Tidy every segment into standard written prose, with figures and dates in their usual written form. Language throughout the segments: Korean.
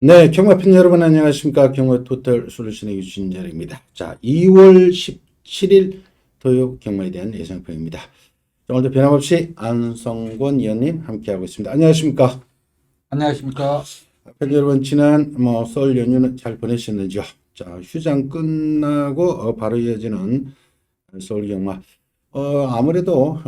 네, 경마팬 여러분 안녕하십니까. 경마 토탈 솔루션의 유진열입니다. 자, 2월 17일 토요 경마에 대한 예상평입니다. 오늘도 변함없이 안성권 위원님 함께하고 있습니다. 안녕하십니까. 안녕하십니까. 팬 여러분, 지난 설 연휴는 잘 보내셨는지요? 자, 휴장 끝나고 바로 이어지는 서울 경마. 아무래도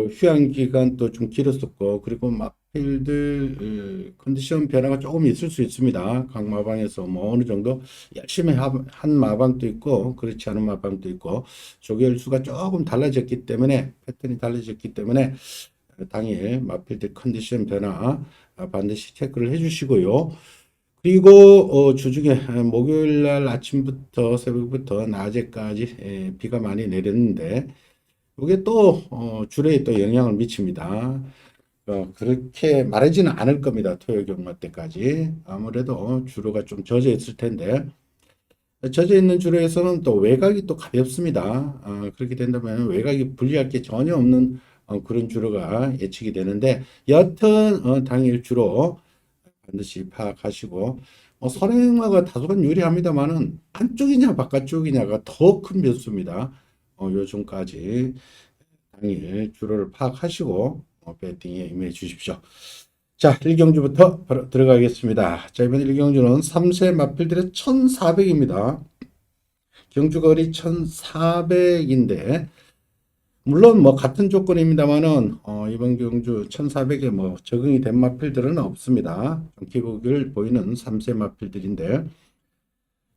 휴양 기간도 좀 길었었고, 그리고 마필들 컨디션 변화가 조금 있을 수 있습니다. 각 마방에서 뭐 어느 정도 열심히 한 마방도 있고, 그렇지 않은 마방도 있고, 조결수가 조금 달라졌기 때문에, 패턴이 달라졌기 때문에, 당일 마필들 컨디션 변화 반드시 체크를 해주시고요. 그리고 주중에 목요일 날 아침부터 새벽부터 낮에까지 비가 많이 내렸는데, 이게 또 줄에 또 영향을 미칩니다. 그렇게 말하지는 않을 겁니다. 토요 경마 때까지. 아무래도 주로가 좀 젖어 있을 텐데, 젖어 있는 주로에서는 또 외곽이 또 가볍습니다. 그렇게 된다면 외곽이 불리할 게 전혀 없는 그런 주로가 예측이 되는데, 여튼 당일 주로 반드시 파악하시고, 선행마가 다소간 유리합니다만은 안쪽이냐 바깥쪽이냐가 더 큰 변수입니다. 요즘까지 당일 주로를 파악하시고 배팅에 임해 주십시오. 자, 1경주부터 바로 들어가겠습니다. 자, 이번 1경주는 3세 마필들의 1400입니다. 경주거리 1400인데 물론 뭐 같은 조건입니다만은 이번 경주 1400에 뭐 적응이 된 마필들은 없습니다. 좀 기복을 보이는 3세 마필들인데,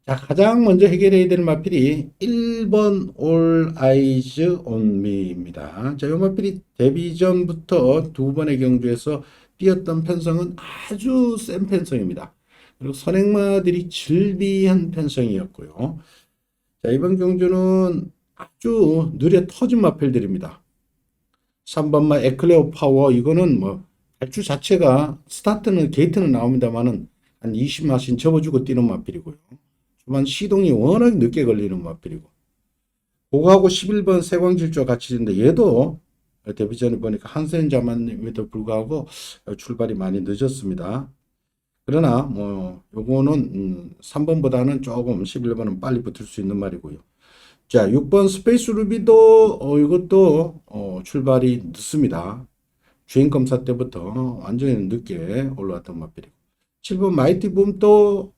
자, 가장 먼저 해결해야 될 마필이 1번 All Eyes on Me입니다. 자, 이 마필이 데뷔 전부터 두 번의 경주에서 뛰었던 편성은 아주 센 편성입니다. 그리고 선행마들이 즐비한 편성이었고요. 자, 이번 경주는 아주 느려 터진 마필들입니다. 3번마 에클레오 파워, 이거는 뭐 발주 자체가 스타트는 게이트는 나옵니다만은 한 20마신 접어주고 뛰는 마필이고요. 초반 시동이 워낙 늦게 걸리는 마필이고, 그거하고 11번 세광질주와 같이 있는데 얘도 데뷔 전에 보니까 한센자만임에도 불구하고 출발이 많이 늦었습니다. 그러나 뭐 요거는 3번보다는 조금 11번은 빨리 붙을 수 있는 말이고요. 자, 6번 스페이스 루비도 이것도 출발이 늦습니다. 주행 검사 때부터 완전히 늦게 올라왔던 마필이고, 7번 마이티 붐도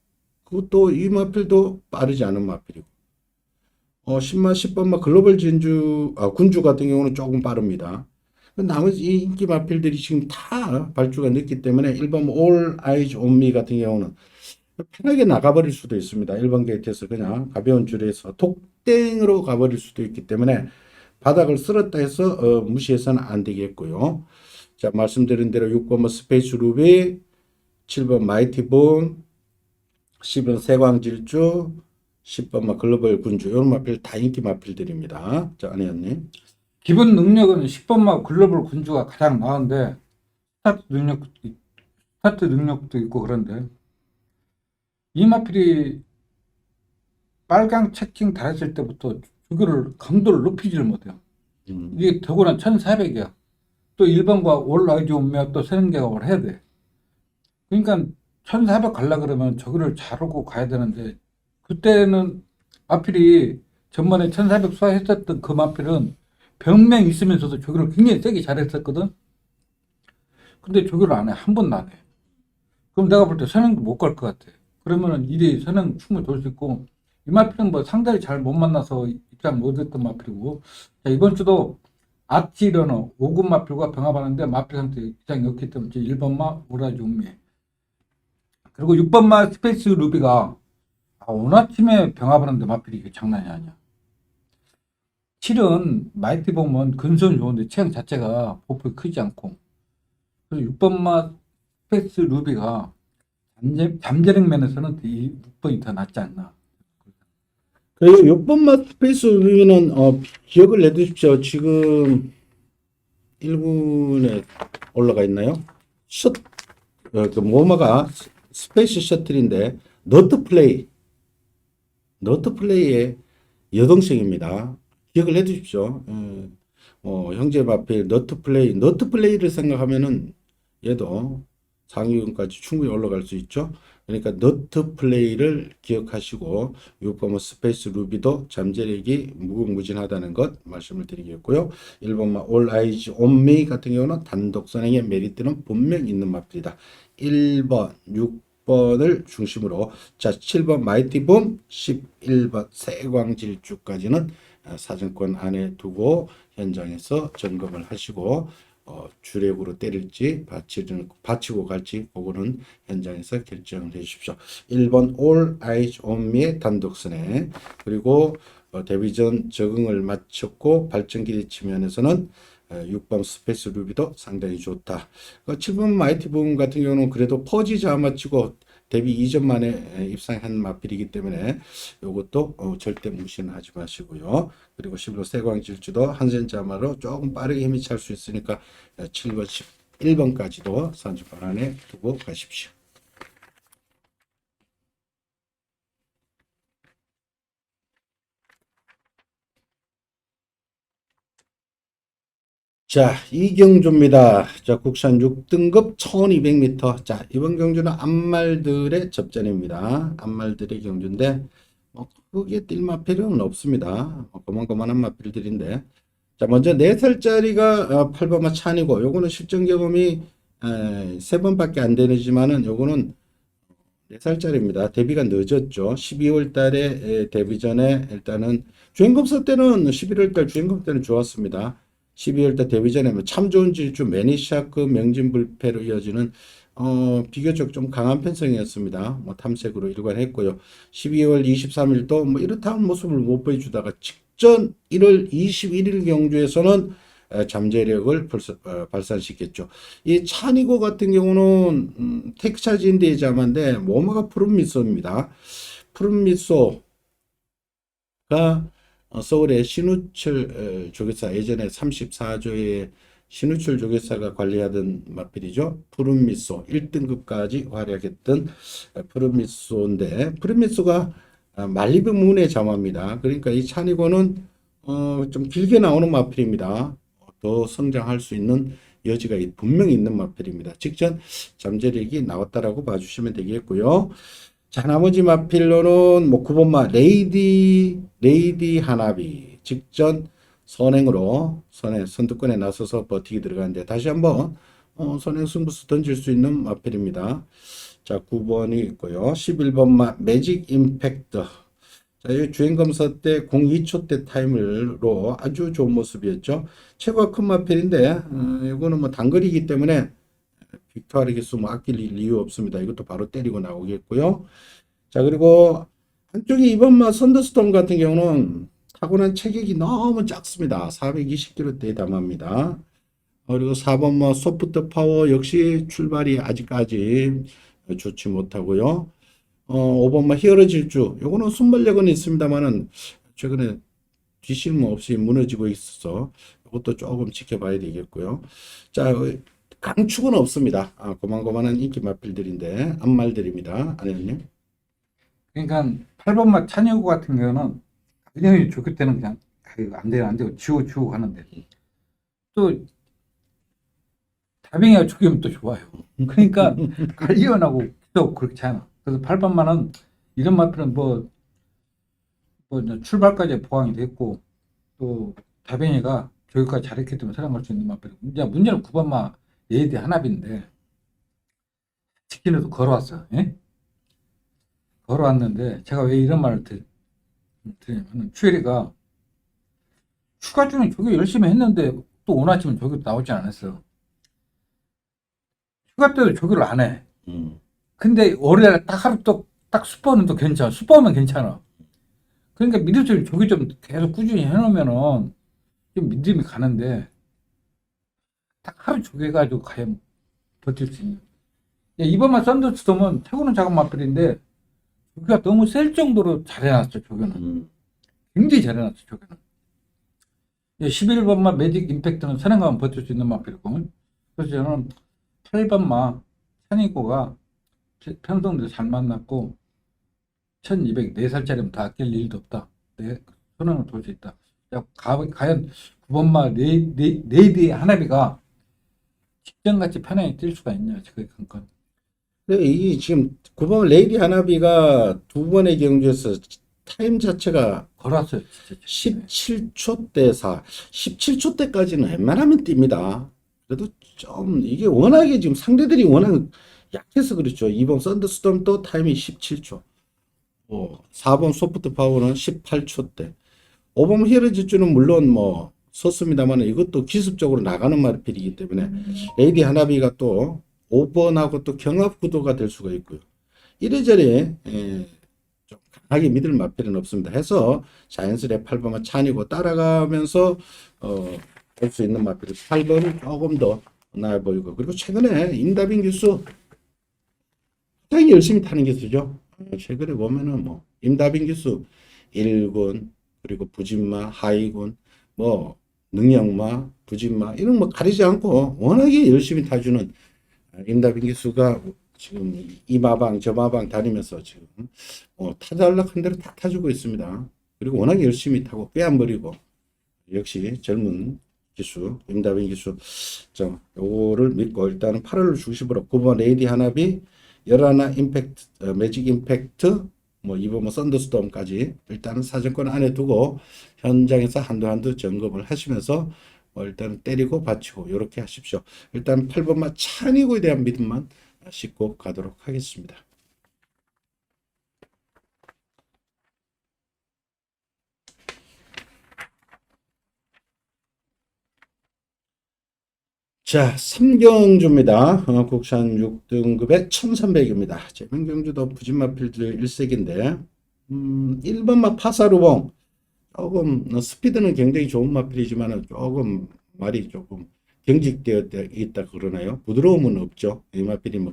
그것도 이 마필도 빠르지 않은 마필이고, 10번마 글로벌 군주 같은 경우는 조금 빠릅니다. 나머지 이 인기 마필들이 지금 다 발주가 늦기 때문에 1번 All Eyes on Me 같은 경우는 편하게 나가버릴 수도 있습니다. 1번 게이트에서 그냥 가벼운 줄에서 톡땡으로 가버릴 수도 있기 때문에 바닥을 쓸었다 해서 무시해서는 안 되겠고요. 자, 말씀드린 대로 6번 스페이스 루비, 7번 마이티 본, 10번 세광질주, 10번 글로벌 군주, 이런 마필 다 인기 마필들입니다. 자, 안혜연님. 기본 능력은 10번마 글로벌 군주가 가장 나은데 스타트 능력도 있고 그런데 이 마필이 빨강 채팅 달았을 때부터 주교를 강도를 높이지를 못해요. 이게 더구나 1400이야. 또 1번과 올라이즈 오면 또 선행작업을 해야 돼. 그러니까 1400 갈라 그러면 저기를 잘하고 가야 되는데, 그때는 마필이 전번에 1400 수화했었던 그 마필은 병명 있으면서도 조교를 굉장히 세게 잘했었거든. 근데 조교를 안 해. 한 번도 안 해. 그럼 내가 볼 때 선행도 못 갈 것 같아. 그러면은 일이 선행 충분히 돌 수 있고, 이 마필은 뭐 상대를 잘 못 만나서 입장 못했던 마필이고, 자, 이번 주도 아티러너 5군 마필과 병합하는데 마필 상태 입장이 없기 때문에 1번마 오라지 운미, 그리고 6번마 스페이스 루비가 오늘 아침에 병합하는데 마필이 이게 장난이 아니야. 7은 마이티 보면 근소는 좋은데 체형 자체가 보폭이 크지 않고, 그리고 6번마 스페이스 루비가 잠재력 면에서는 이 6번이 더 낫지 않나. 그리고 6번 스페이스 루비는 기억을 내두십시오. 지금 1군에 올라가 있나요? 그 모마가 스페이스 셔틀인데 너트 플레이의 여동생입니다. 기억을 해두십시오. 형제 마필 너트 플레이를 생각하면은 얘도 상위권까지 충분히 올라갈 수 있죠. 그러니까 너트 플레이를 기억하시고 6번은 스페이스 루비도 잠재력이 무궁무진하다는 것 말씀을 드리겠고요. 1번만 올 아이즈 온미 같은 경우는 단독 선행의 메리트는 분명 있는 마필이다. 1번, 6번을 중심으로 자 7번 마이티붐, 11번 세광질주까지는 사정권 안에 두고 현장에서 점검을 하시고 주력으로 때릴지 받치고 갈지 그거는 현장에서 결정을 해 주십시오. 1번 올 아이즈 온미의 단독 선행 그리고 데뷔 전 적응을 마쳤고 발전기대 측면에서는 6번 스페이스 루비도 상당히 좋다. 7번 마이티 붐 같은 경우는 그래도 퍼지 자마치고 데뷔 이전 만에 입상한 마필이기 때문에 이것도 절대 무시는 하지 마시고요. 그리고 11번 세광질주도 한센 자마로 조금 빠르게 힘이 찰 수 있으니까 7번, 11번까지도 선수권 안에 두고 가십시오. 자, 이경주입니다. 자, 국산 6등급 1200m. 자, 이번 경주는 암말들의 접전입니다. 암말들의 경주인데, 크게 뛸 마필은 없습니다. 고만고만한 마필들인데. 자, 먼저 4살짜리가 8번마 찬이고, 요거는 실전 경험이 3번밖에 안 되지만은, 요거는 4살짜리입니다. 데뷔가 늦었죠. 12월 달에 데뷔 전에 일단은 주행검사 때는 11월 달 주행검사 때는 좋았습니다. 12월 달 데뷔 전에 참 좋은 질주 매니샤크 명진불패로 이어지는 비교적 좀 강한 편성이었습니다. 탐색으로 일관했고요. 12월 23일도 이렇다는 모습을 못 보여주다가 직전 1월 21일 경주에서는 잠재력을 발산시켰죠. 이 차니고 같은 경우는 텍사스인디의 자마인데 모마가 푸른 미소입니다. 푸른 미소가 서울의 신우철 조교사 예전에 34조의 신우철 조교사가 관리하던 마필이죠. 푸른 미소 1등급까지 활약했던 푸른 미소인데 푸른 미소가 말리브 문의 자마입니다. 그러니까 이 차니고는 좀 길게 나오는 마필입니다. 더 성장할 수 있는 여지가 분명히 있는 마필입니다. 직전 잠재력이 나왔다라고 봐주시면 되겠고요. 자, 나머지 마필로는 9번마 레이디 하나비 직전 선행으로 선두권에 나서서 버티기 들어가는데 다시 한번 선행 승부수 던질 수 있는 마필입니다. 자, 9번이 있고요. 11번마 매직 임팩트. 자, 이 주행검사 때 02초 때 타임으로 아주 좋은 모습이었죠. 최고가 큰 마필인데 이거는 단거리이기 때문에 빅토르 기수 아낄 이유 없습니다. 이것도 바로 때리고 나오겠고요. 자, 그리고 한쪽이 2번마 선더스톰 같은 경우는 타고난 체격이 너무 작습니다. 420kg대에 담합니다. 그리고 4번마 소프트 파워 역시 출발이 아직까지 좋지 못하고요. 5번마 히어로 질주. 요거는 순발력은 있습니다만은 최근에 뒷심은 없이 무너지고 있어서 이것도 조금 지켜봐야 되겠고요. 자, 강축은 없습니다. 고만고만한 인기 마필들인데 암말들입니다. 아내님. 그러니까 8번마 찬이고 같은 경우는 그냥 조교 때는 그냥 안 돼요, 안 돼요. 지우고 가는데 또 다빙이가 조교면 또 좋아요. 그러니까 관리원하고 또 그렇지 않아. 그래서 8번마는 이런 마필은 뭐 출발까지 보강이 됐고 또 다빙이가 조교까지 잘했기 때문에 사랑할 수 있는 마필이고 문제는 9번마 예디 하나비인데 직진에도 걸어왔어. 예? 걸어왔는데 제가 왜 이런 말을 드리냐면 추혜리가 휴가 중에 조교 열심히 했는데 또 오늘 아침에 조교 나오지 않았어. 휴가 때도 조교를 안 해. 근데 월요일에 딱 하루 딱 수포는 또 괜찮아. 수포하면 괜찮아. 그러니까 미리부터 조교 좀 계속 꾸준히 해놓으면은 좀 믿음이 가는데 딱 하루 조교 해가지고 과연 버틸 수 있는. 이번만 썬더스톰은 최고는 작은 마필인데 조교가 너무 셀 정도로 잘해놨어. 조교는 굉장히 잘해놨어. 조교는 11번마 매직 임팩트는 선행가면 버틸 수 있는 마필이고 그래서 저는 8번마 찬이고가 편성도 잘 만났고 1204살짜리면 다 아낄 일도 없다. 내 선언을 돌 수 있다. 과연 9번마 레이디 하나비가 직전같이 편하게 뛸 수가 있냐. 그게 관건. 그래, 이 지금 9번 레이디 하나비가 두 번의 경주에서 타임 자체가 걸었어요. 진짜. 17초 대 4, 17초 대까지는 웬만하면 뜁니다. 그래도 좀 이게 워낙에 지금 상대들이 워낙 약해서 그렇죠. 2번 썬더스톰도 타임이 17초, 4번 소프트 파워는 18초대, 5번 히어로즈주는 물론 뭐 섰습니다만 이것도 기습적으로 나가는 말필이기 때문에 레이디 하나비가 또 5번하고 또 경합 구도가 될 수가 있고요. 이래저래 좀 강하게 믿을 마필은 없습니다. 해서 자연스레 8번만 찬이고 따라가면서 볼 수 있는 마필이 8번은 조금 더 나아 보이고, 그리고 최근에 임다빈 기수 굉장히 열심히 타는 기수죠. 최근에 보면은 뭐 임다빈 기수 1군 그리고 부진마 하이군 뭐 능력마 부진마 이런 뭐 가리지 않고 워낙에 열심히 타주는 임다빈 기수가 지금 이 마방 저 마방 다니면서 지금 타달락 한 대로 다 타주고 있습니다. 그리고 워낙에 열심히 타고 꽤 안 버리고, 역시 젊은 기수 임다빈 기수 요거를 믿고 일단은 8월 중심으로 9번 레이디 하나비 11 임팩트 매직 임팩트 뭐 2번 뭐 썬더스톰까지 일단은 사정권 안에 두고 현장에서 한두 점검을 하시면서 일단은 때리고 받치고 이렇게 하십시오. 일단 8번만 찬이고에 대한 믿음만 싣고 가도록 하겠습니다. 자, 3경주입니다. 국산 6등급에 1300입니다. 제명경주도 부진마필드 1색인데 1번마 파사루봉 조금 스피드는 굉장히 좋은 마필이지만 조금 말이 조금 경직되어 있다 그러나요? 부드러움은 없죠. 이 마필이 뭐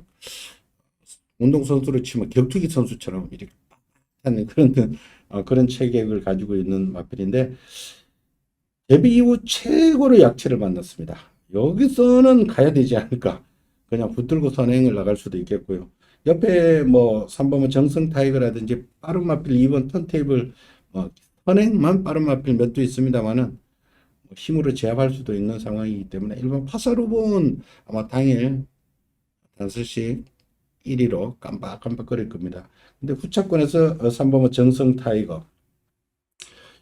운동선수로 치면 격투기 선수처럼 이렇게 하는 그런 체격을 가지고 있는 마필인데 데뷔 이후 최고로 약체를 만났습니다. 여기서는 가야 되지 않을까. 그냥 붙들고 선행을 나갈 수도 있겠고요. 옆에 뭐 3번은 정성 타이거라든지 빠른 마필 2번 턴테이블 선행만 빠른 마필 몇 도 있습니다만은 힘으로 제압할 수도 있는 상황이기 때문에 1번 파사루봉은 아마 당일 단서시 1위로 깜빡깜빡거릴 겁니다. 근데 후차권에서 3번은 정성 타이거,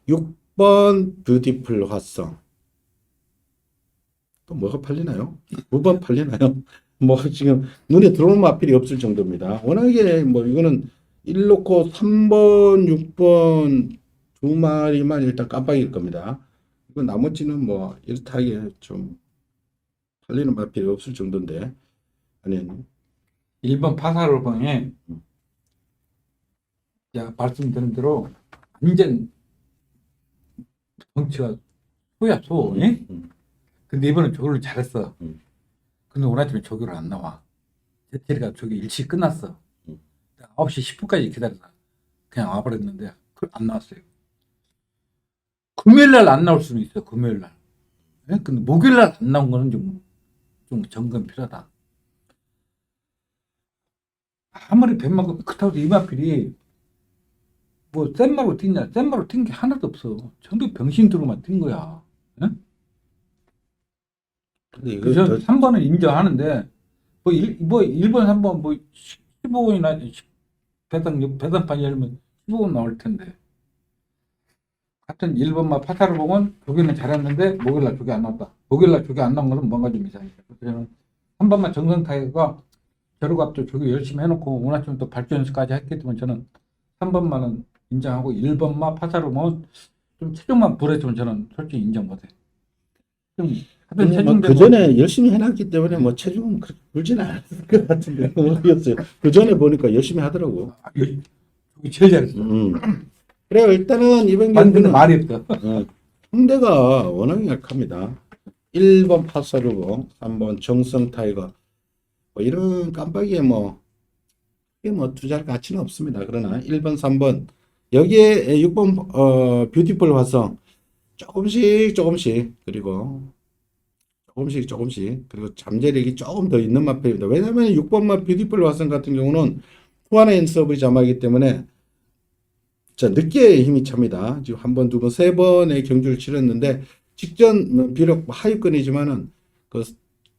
6번 뷰티풀 화성, 또 뭐가 팔리나요? 9번 팔리나요? 뭐 지금 눈에 들어오는 마필이 없을 정도입니다. 워낙에 뭐 이거는 1 놓고 3번, 6번 두 마리만 일단 깜빡일 겁니다. 이거 나머지는 뭐 일타하게 좀 팔리는 마필이 없을 정도인데, 아니 1번 파사로방에 제가 말씀드린 대로 완전 덩치가 소야 소. 예? 근데 이번엔 조교를 잘했어. 근데 오늘 아침에 조교를 안 나와. 제가 조교 일찍 끝났어. 9시 10분까지 기다렸다. 그냥 와버렸는데 안 나왔어요. 금요일날 안 나올 수는 있어. 금요일날. 예? 근데 목요일날 안 나온 거는 좀 점검 필요하다. 아무리 뱀만큼 그렇다고 이마필이 뭐 센마로 뛴냐? 센마로 뛴 게 하나도 없어. 전부 병신으로만 뛴 거야. 예? 그래서 3번은 인정하는데 뭐 1번 3번 뭐 15번이나 배당판이 열면 15번 나올 텐데, 하여튼 1번만 파타르봉은 조기는 잘했는데 목요일날 조기 안 나왔다. 목요일날 조기 안 나온 거는 뭔가 좀 이상해. 그래서 3번만 정성타이가 겨루갑도 조기 열심히 해놓고 오늘 아침 또 발전까지 했기 때문에 저는 3번만은 인정하고 1번만 파타르봉은 좀 체중만 불했으면 저는 솔직히 인정 못해. 좀 그 전에 열심히 해놨기 때문에 뭐 체중은 그렇게 불지는 않았을 것 같은데 모르겠어요. 그 전에 보니까 열심히 하더라고. 조기 제일 잘했어. 그래요. 일단은 이번 근데 경기는 말이 없어. 상대가 워낙 약합니다. 1번 파사루봉, 3번 정성 타이거, 뭐 이런 깜빡이에 뭐 투자할 가치는 없습니다. 그러나 1번, 3번 여기에 6번 뷰티풀 화성 조금씩 그리고 조금씩 그리고 잠재력이 조금 더 있는 마필입니다. 왜냐하면 6번만 뷰티풀 화성 같은 경우는 후안에 인서브의 자마이기 때문에 늦게 힘이 찹니다. 지금 한 번, 두 번, 세 번의 경주를 치렀는데 직전 비록 하위권이지만은 그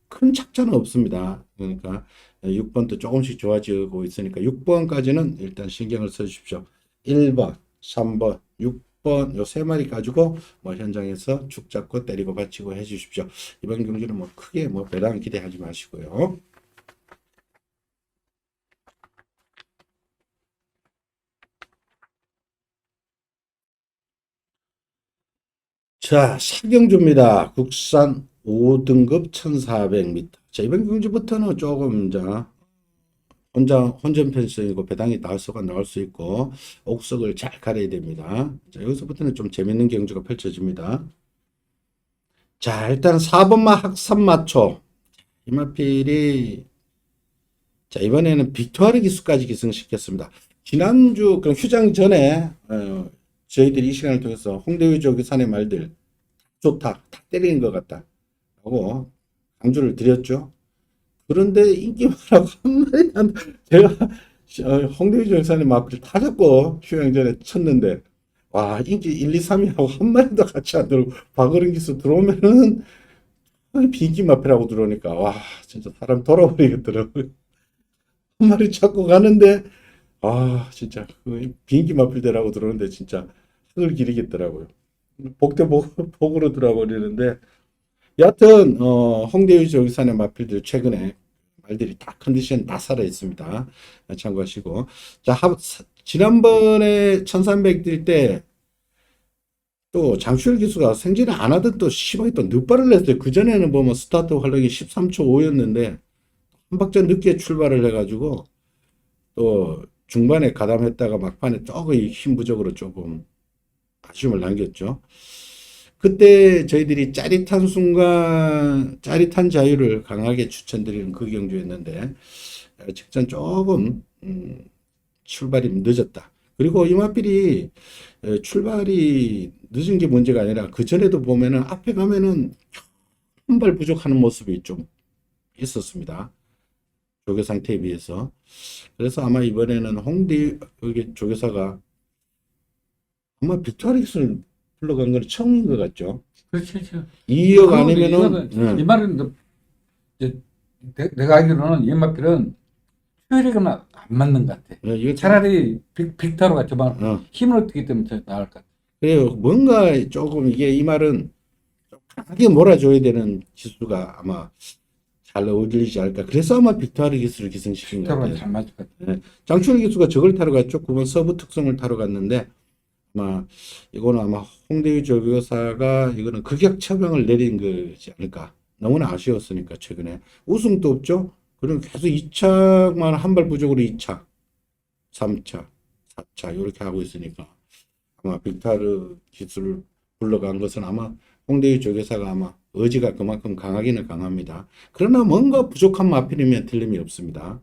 큰 착자는 없습니다. 그러니까 6번도 조금씩 좋아지고 있으니까 6번까지는 일단 신경을 써주십시오. 1번, 3번, 6번 요 세 마리 가지고 뭐 현장에서 축 잡고 때리고 받치고 해 주십시오. 이번 경주는 뭐 크게 뭐 배당 기대하지 마시고요. 자, 사경주입니다. 국산 5등급 1400m. 자, 이번 경주부터는 조금 혼전 편성이고 배당이 나올 수가 나올 수 있고 옥석을 잘 가려야 됩니다. 자, 여기서부터는 좀 재밌는 경주가 펼쳐집니다. 자, 일단 4번마 학산마초 이마필이 자, 이번에는 빅토르 기수까지 기승시켰습니다. 지난주 그 휴장 전에 저희들이 이 시간을 통해서 홍대위 조교산의 말들 좋다, 탁 때리는 것 같다 하고 강조를 드렸죠. 그런데 인기말하고 한마리 안, 제가 홍대위 조교산의 마필 다 잡고 휴양 전에 쳤는데 와 인기 1, 2, 3위하고 한 마리도 같이 안 들어오고 박어른 기수 들어오면은 비인기 마필하고 들어오니까 와 진짜 사람 돌아버리겠더라고요. 한 마리 찾고 가는데 아 진짜 그 비인기 마필대라고 들어오는데 진짜 흙을 기리겠더라고요. 복으로 들어버리는데 여하튼 홍대유 조기산의 마필들 최근에 말들이 다 컨디션 다 살아 있습니다. 참고하시고 자 지난번에 1300 뛸 때 또 장추열 기수가 생진을 안 하던 또 시방이 또 늦발을 냈어요. 그전에는 보면 스타트 활력이 13초 5였는데 한 박자 늦게 출발을 해가지고 또 중반에 가담했다가 막판에 조금 힘 부족으로 조금 아쉬움을 남겼죠. 그때 저희들이 짜릿한 순간, 짜릿한 자유를 강하게 추천드리는 그 경주였는데 직전 조금 출발이 늦었다. 그리고 이마필이 출발이 늦은 게 문제가 아니라 그 전에도 보면은 앞에 가면은 한 발 부족하는 모습이 좀 있었습니다. 조교 상태에 비해서. 그래서 아마 이번에는 홍대 여기 조교사가 아마 빅토리스를 불러간 건 처음인 것 같죠. 그렇지, 그렇죠. 2억 아니면은 이 말은 이제 내가 알기로는 이마필은 효율이가 안 맞는 것 같아. 이거 차라리 빅터로가 저만 힘을 얻기 때문에 더 나을 것 같아. 그래요. 뭔가 조금 이게 이 말은 강하게 몰아줘야 되는 기수가 아마 잘 어울리지 않을까. 그래서 아마 빅토르 기수를 기승시킨 것 빅터로가 같아요. 잘 맞을 것 같아. 장춘 기수가 저걸 타러 갔죠. 9번 서브 특성을 타러 갔는데 아마 이거는 아마 홍대유 조교사가 이거는 극약 처방을 내린 거지 않을까. 너무나 아쉬웠으니까 최근에 우승도 없죠. 그럼 계속 2차만 한 발 부족으로 2차, 3차, 4차 이렇게 하고 있으니까 아마 빅타르 기술을 불러간 것은 아마 홍대유 조교사가 아마 의지가 그만큼 강하기는 강합니다. 그러나 뭔가 부족한 마필이면 틀림이 없습니다.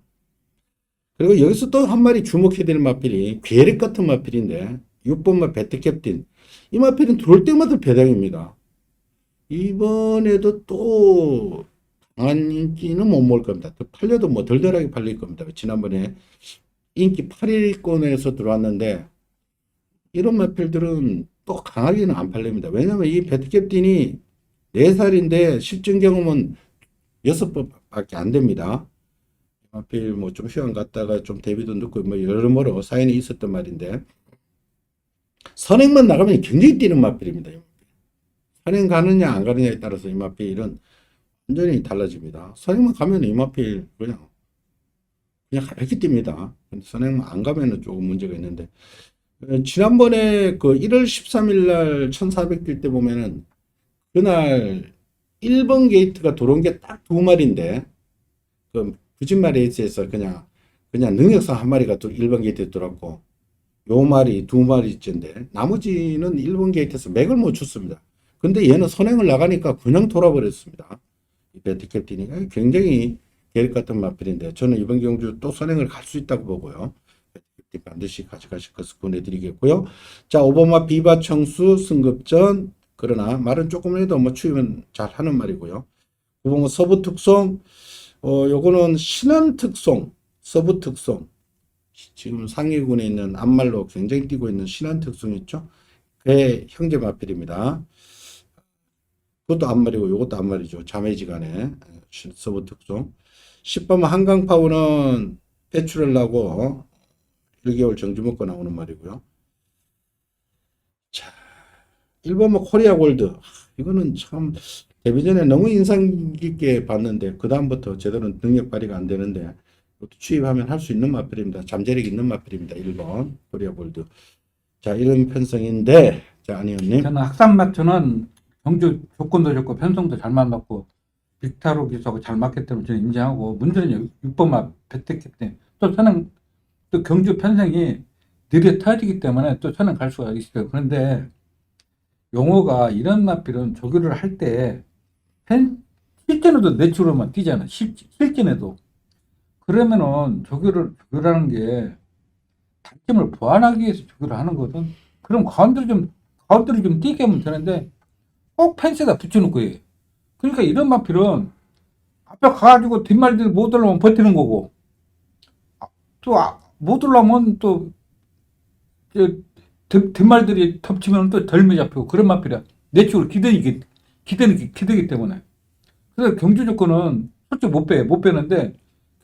그리고 여기서 또 한 마리 주목해야 되는 마필이 괴력 같은 마필인데 6번마 배트캡틴 이 마필은 들어올 때마다 배당입니다. 이번에도 또 강한 인기는 못 모을 겁니다. 팔려도 뭐 덜덜하게 팔릴 겁니다. 지난번에 인기 8위권에서 들어왔는데 이런 마필들은 또 강하게는 안 팔립니다. 왜냐하면 이 배트캡틴이 4살인데 실전 경험은 6번밖에 안 됩니다. 마필 뭐 좀 휴양 갔다가 좀 데뷔도 늦고 뭐 여러모로 사연이 있었던 말인데 선행만 나가면 굉장히 뛰는 마필입니다. 선행 가느냐 안 가느냐에 따라서 이 마필은 완전히 달라집니다. 선행만 가면 이 마필 그냥 가볍게 뜁니다. 근데 선행만 안 가면은 조금 문제가 있는데 지난번에 그 1월 13일 날 1400 뛸 때 보면은 그날 1번 게이트가 들어온 게 딱 2마리인데 그 부진마 레이스에서 그냥 능력상 한 마리가 1번 게이트에 들어왔고 요 말이 2마리째인데 나머지는 1번 게이트에서 맥을 못 쳤습니다. 근데 얘는 선행을 나가니까 그냥 돌아버렸습니다. 이 배트캡틴이 굉장히 계획 같은 마필인데 저는 이번 경주 또 선행을 갈 수 있다고 보고요. 배트캡틴 반드시 가져가실 것을 권해드리겠고요. 자 5번마 비바 청수 승급전 그러나 말은 조금이라도 뭐 추이면 잘 하는 말이고요. 9번마 서부 특성 요거는 신안 특성 서부 특성 지금 상위군에 있는 앞말로 굉장히 뛰고 있는 신안 특성 있죠. 그의 형제 마필입니다. 그것도 앞말이고 이것도 앞말이죠. 자매지간에 서부 특성. 10번 한강파워는 배출을 나고 1개월 정지 먹고 나오는 말이고요. 자, 1번 코리아 골드. 이거는 참 데뷔 전에 너무 인상 깊게 봤는데 그 다음부터 제대로 능력 발휘가 안 되는데 이것도 취입하면 할 수 있는 마필입니다. 잠재력 있는 마필입니다. 1번 코리아 골드. 자, 이런 편성인데, 자, 아니었님. 저는 학산마트는 경주 조건도 좋고 편성도 잘 맞고 빅타로 기수하고 잘 맞기 때문에 저는 인정하고, 문제는 6번만 배택했대. 또 저는 또 경주 편성이 느려 터지기 때문에 또 저는 갈 수가 있어요. 그런데 용어가 이런 마필은 조교를 할 때 실전에도 내추럴만 뛰잖아. 실전에도. 그러면은 조교라는 게 단점을 보완하기 위해서 조교를 하는 거든. 그럼 가운데를 좀 뛰게 하면 되는데 꼭 펜스에다 붙여놓고 해. 그러니까 이런 마필은 앞에 가가지고 뒷말들이 못 올라오면 버티는 거고, 또 못 올라오면 또 뒷말들이 덮치면 또 덜미 잡히고, 그런 마필이야. 내 쪽으로 기대기 때문에. 그래서 경주 조건은 솔직히 못 빼는데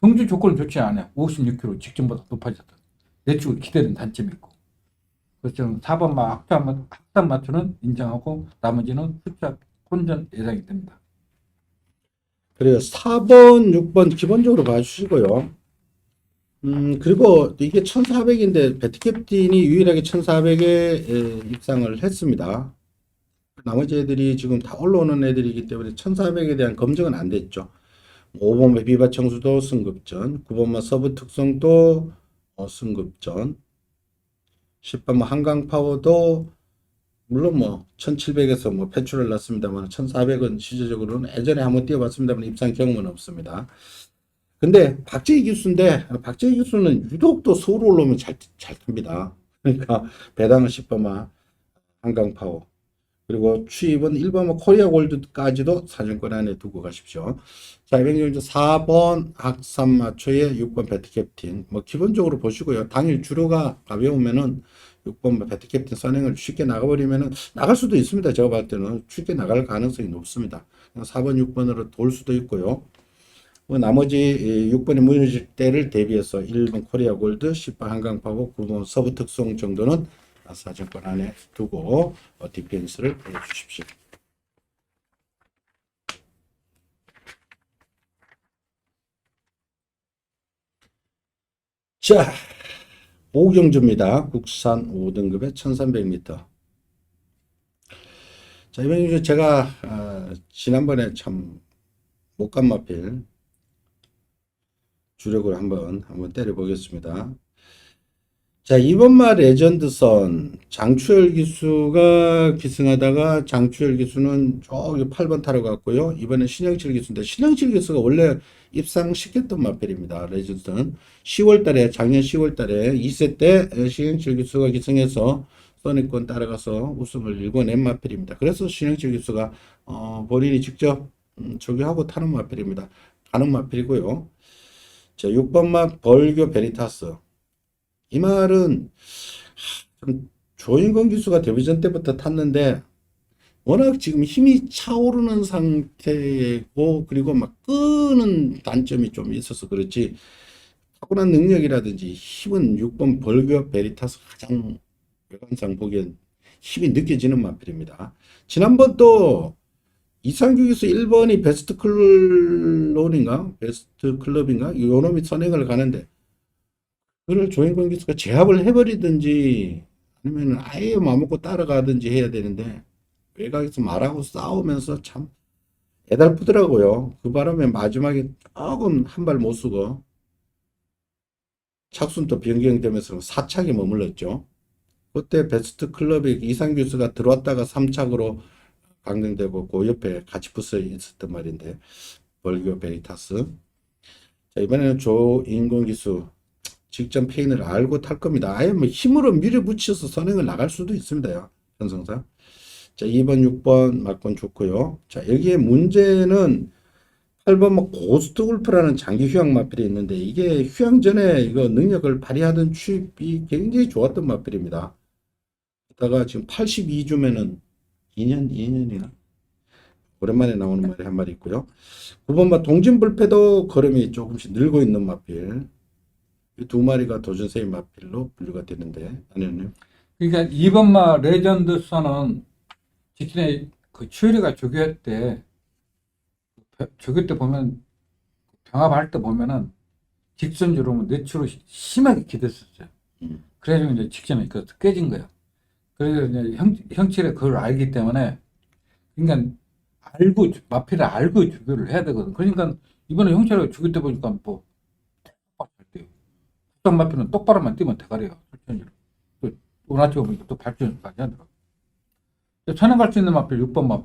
경주 조건은 좋지 않아요. 56km 직전보다 높아졌다. 내 쪽으로 기대는 단점이 있고. 그래서 저는 4번 학산 맞추는 인정하고 나머지는 숫자 혼전 예상이 됩니다. 그래요. 4번, 6번 기본적으로 봐주시고요. 그리고 이게 1400인데 배트캡틴이 유일하게 1400에 입상을 했습니다. 나머지 애들이 지금 다 올라오는 애들이기 때문에 1400에 대한 검증은 안 됐죠. 5번 비바 청수도 승급전, 9번 서브 특성도 승급전, 10번 한강파워도 물론 1700에서 패출을 났습니다만 1400은 시저적으로는 예전에 한번 뛰어봤습니다만 입상 경험은 없습니다. 근데 박재희 기수인데 박재희 기수는 유독 또 서울 올라오면 잘 탑니다. 그러니까 배당은 10번 한강파워, 그리고 취입은 1번 코리아 골드까지도 사정권 안에 두고 가십시오. 자, 이병정 4번 학산 마초에 6번 배트캡틴. 기본적으로 보시고요. 당일 주로가 가벼우면은 6번 배트캡틴 선행을 쉽게 나가버리면은 나갈 수도 있습니다. 제가 봤을 때는 쉽게 나갈 가능성이 높습니다. 4번, 6번으로 돌 수도 있고요. 나머지 6번이 무너질 때를 대비해서 1번 코리아 골드, 10번 한강파워, 9번 서부 특성 정도는 사정권 안에 두고 디펜스를 해 주십시오. 자, 오경주입니다. 국산 5등급에 1300m. 자, 이번 제가 지난번에 참 못간 마필 주력을 한번 때려 보겠습니다. 자, 이번 말 레전드선 장추열 기수가 기승하다가 장추열 기수는 저기 8번 타러 갔고요. 이번엔 신영철 기수인데 신영철 기수가 원래 입상시켰던 마필입니다. 레전드선 10월달에 작년 10월달에 2세 때 신영철 기수가 기승해서 선행권 따라가서 우승을 일궈낸 마필입니다. 그래서 신영철 기수가 본인이 직접 조교하고 타는 마필입니다. 가는 마필이고요. 자, 6번 마 벌교 베리타스. 이 말은 조인권 기수가 데뷔전 때부터 탔는데 워낙 지금 힘이 차오르는 상태고 그리고 막 끄는 단점이 좀 있어서 그렇지 타고난 능력이라든지 힘은 6번 벌교 베리타스 가장 외관상 보기엔 힘이 느껴지는 마필입니다. 지난번 또 이상규 기수 1번이 베스트 클럽인가 요놈이 선행을 가는데 그걸 조인권 기수가 제압을 해버리든지 아니면 아예 마음먹고 따라가든지 해야 되는데 외곽에서 말하고 싸우면서 참 애달프더라고요. 그 바람에 마지막에 조금 한 발 못 쓰고 착순도 변경되면서 4착에 머물렀죠. 그때 베스트 클럽에 이상규 기수가 들어왔다가 3착으로 강등되고 그 옆에 같이 붙어 있었단 말인데 벌교 베리타스. 자, 이번에는 조인권 기수 직전 페인을 알고 탈 겁니다. 아예 힘으로 밀어붙여서 선행을 나갈 수도 있습니다. 현성상. 자, 2번, 6번 맞건 좋고요. 자, 여기에 문제는 8번 고스트 골프라는 장기 휴양 마필이 있는데 이게 휴양 전에 이거 능력을 발휘하던 취입이 굉장히 좋았던 마필입니다. 그러다가 지금 82주면은 2년이나 오랜만에 나오는 말이 한 마리 있고요. 9번마 동진불패도 걸음이 조금씩 늘고 있는 마필. 이 두 마리가 도전세의 마필로 분류가 되는데 아니요. 그러니까 2번마 레전드 선은 직전에 그 추열이가 조교할 때 조교 때 보면 병합할 때 보면은 직선주로 내추로 심하게 기댔었어요. 그래서 이제 직전에 그 깨진 거예요. 그래서 이제 형철이 그걸 알기 때문에 그러니까 알고 마피를 알고 조교를 해야 되거든. 그러니까 이번에 형철이가 조교 때 보니까 뭐 똑바로 할 때요. 국장 마피는 똑바로만 뛰면 대가리요. 설전주로. 또 원하치고 보니까 또 발전까지 하더라고. 천연 갈 수 있는 마필 6번마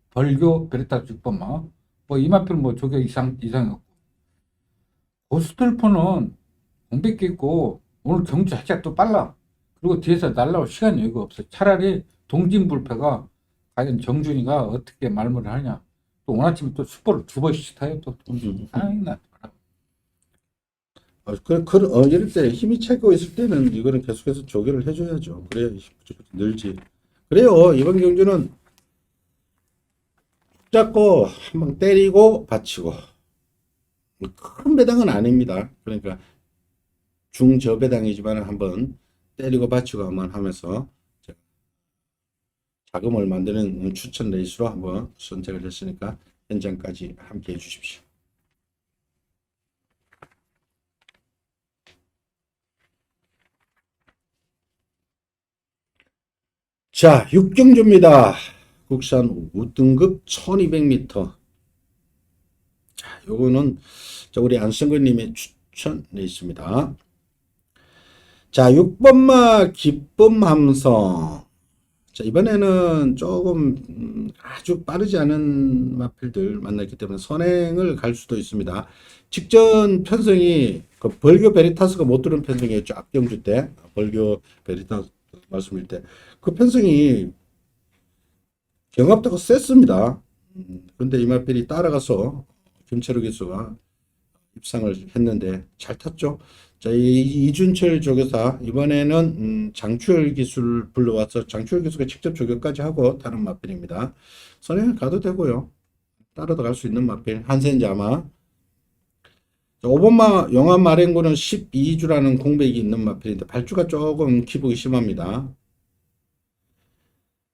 벌교 베리타스 6번마 뭐 이 마필은 뭐 조교 이상이었고 고스톨프는 공백기 있고 오늘 경주 자체가 또 빨라. 그리고 뒤에서 날라올 시간이 여유가 없어. 차라리 동진불패가 과연 정준이가 어떻게 말문을 하냐. 또 오늘 아침에 또 슈퍼를 2번씩 타요. 또 아이 나. 이럴 때 힘이 차고 있을 때는 이거는 계속해서 조교를 해줘야죠. 그래야 늘지. 그래요. 이번 경주는 잡고 한방 때리고 받치고 큰 배당은 아닙니다. 그러니까 중저 배당이지만 한번 때리고 받치고 한번 하면서 자금을 만드는 추천 레이스로 한번 선택을 했으니까 현장까지 함께 해주십시오. 자, 6경주입니다. 국산 5등급 1200m. 자, 요거는 우리 안성근님의 추천 레이스입니다. 자, 6번마 기쁨 함성. 자, 이번에는 조금 아주 빠르지 않은 마필들 만났기 때문에 선행을 갈 수도 있습니다. 직전 편성이 그 벌교 베리타스가 못 들은 편성이었죠. 앞경주 때 벌교 베리타스 말씀일 때 그 편성이 경합도가 셌습니다. 그런데 이 마필이 따라가서 김철우 기수가 입상을 했는데 잘 탔죠. 자, 이준철 조교사 이번에는 장추열 기수를 불러와서 장추열 기수가 직접 조교까지 하고 타는 마필입니다. 선행을 가도 되고요. 따라도 갈 수 있는 마필 한센자마. 5번마 영암 마랭구는 12주라는 공백이 있는 마필인데 발주가 조금 기복이 심합니다.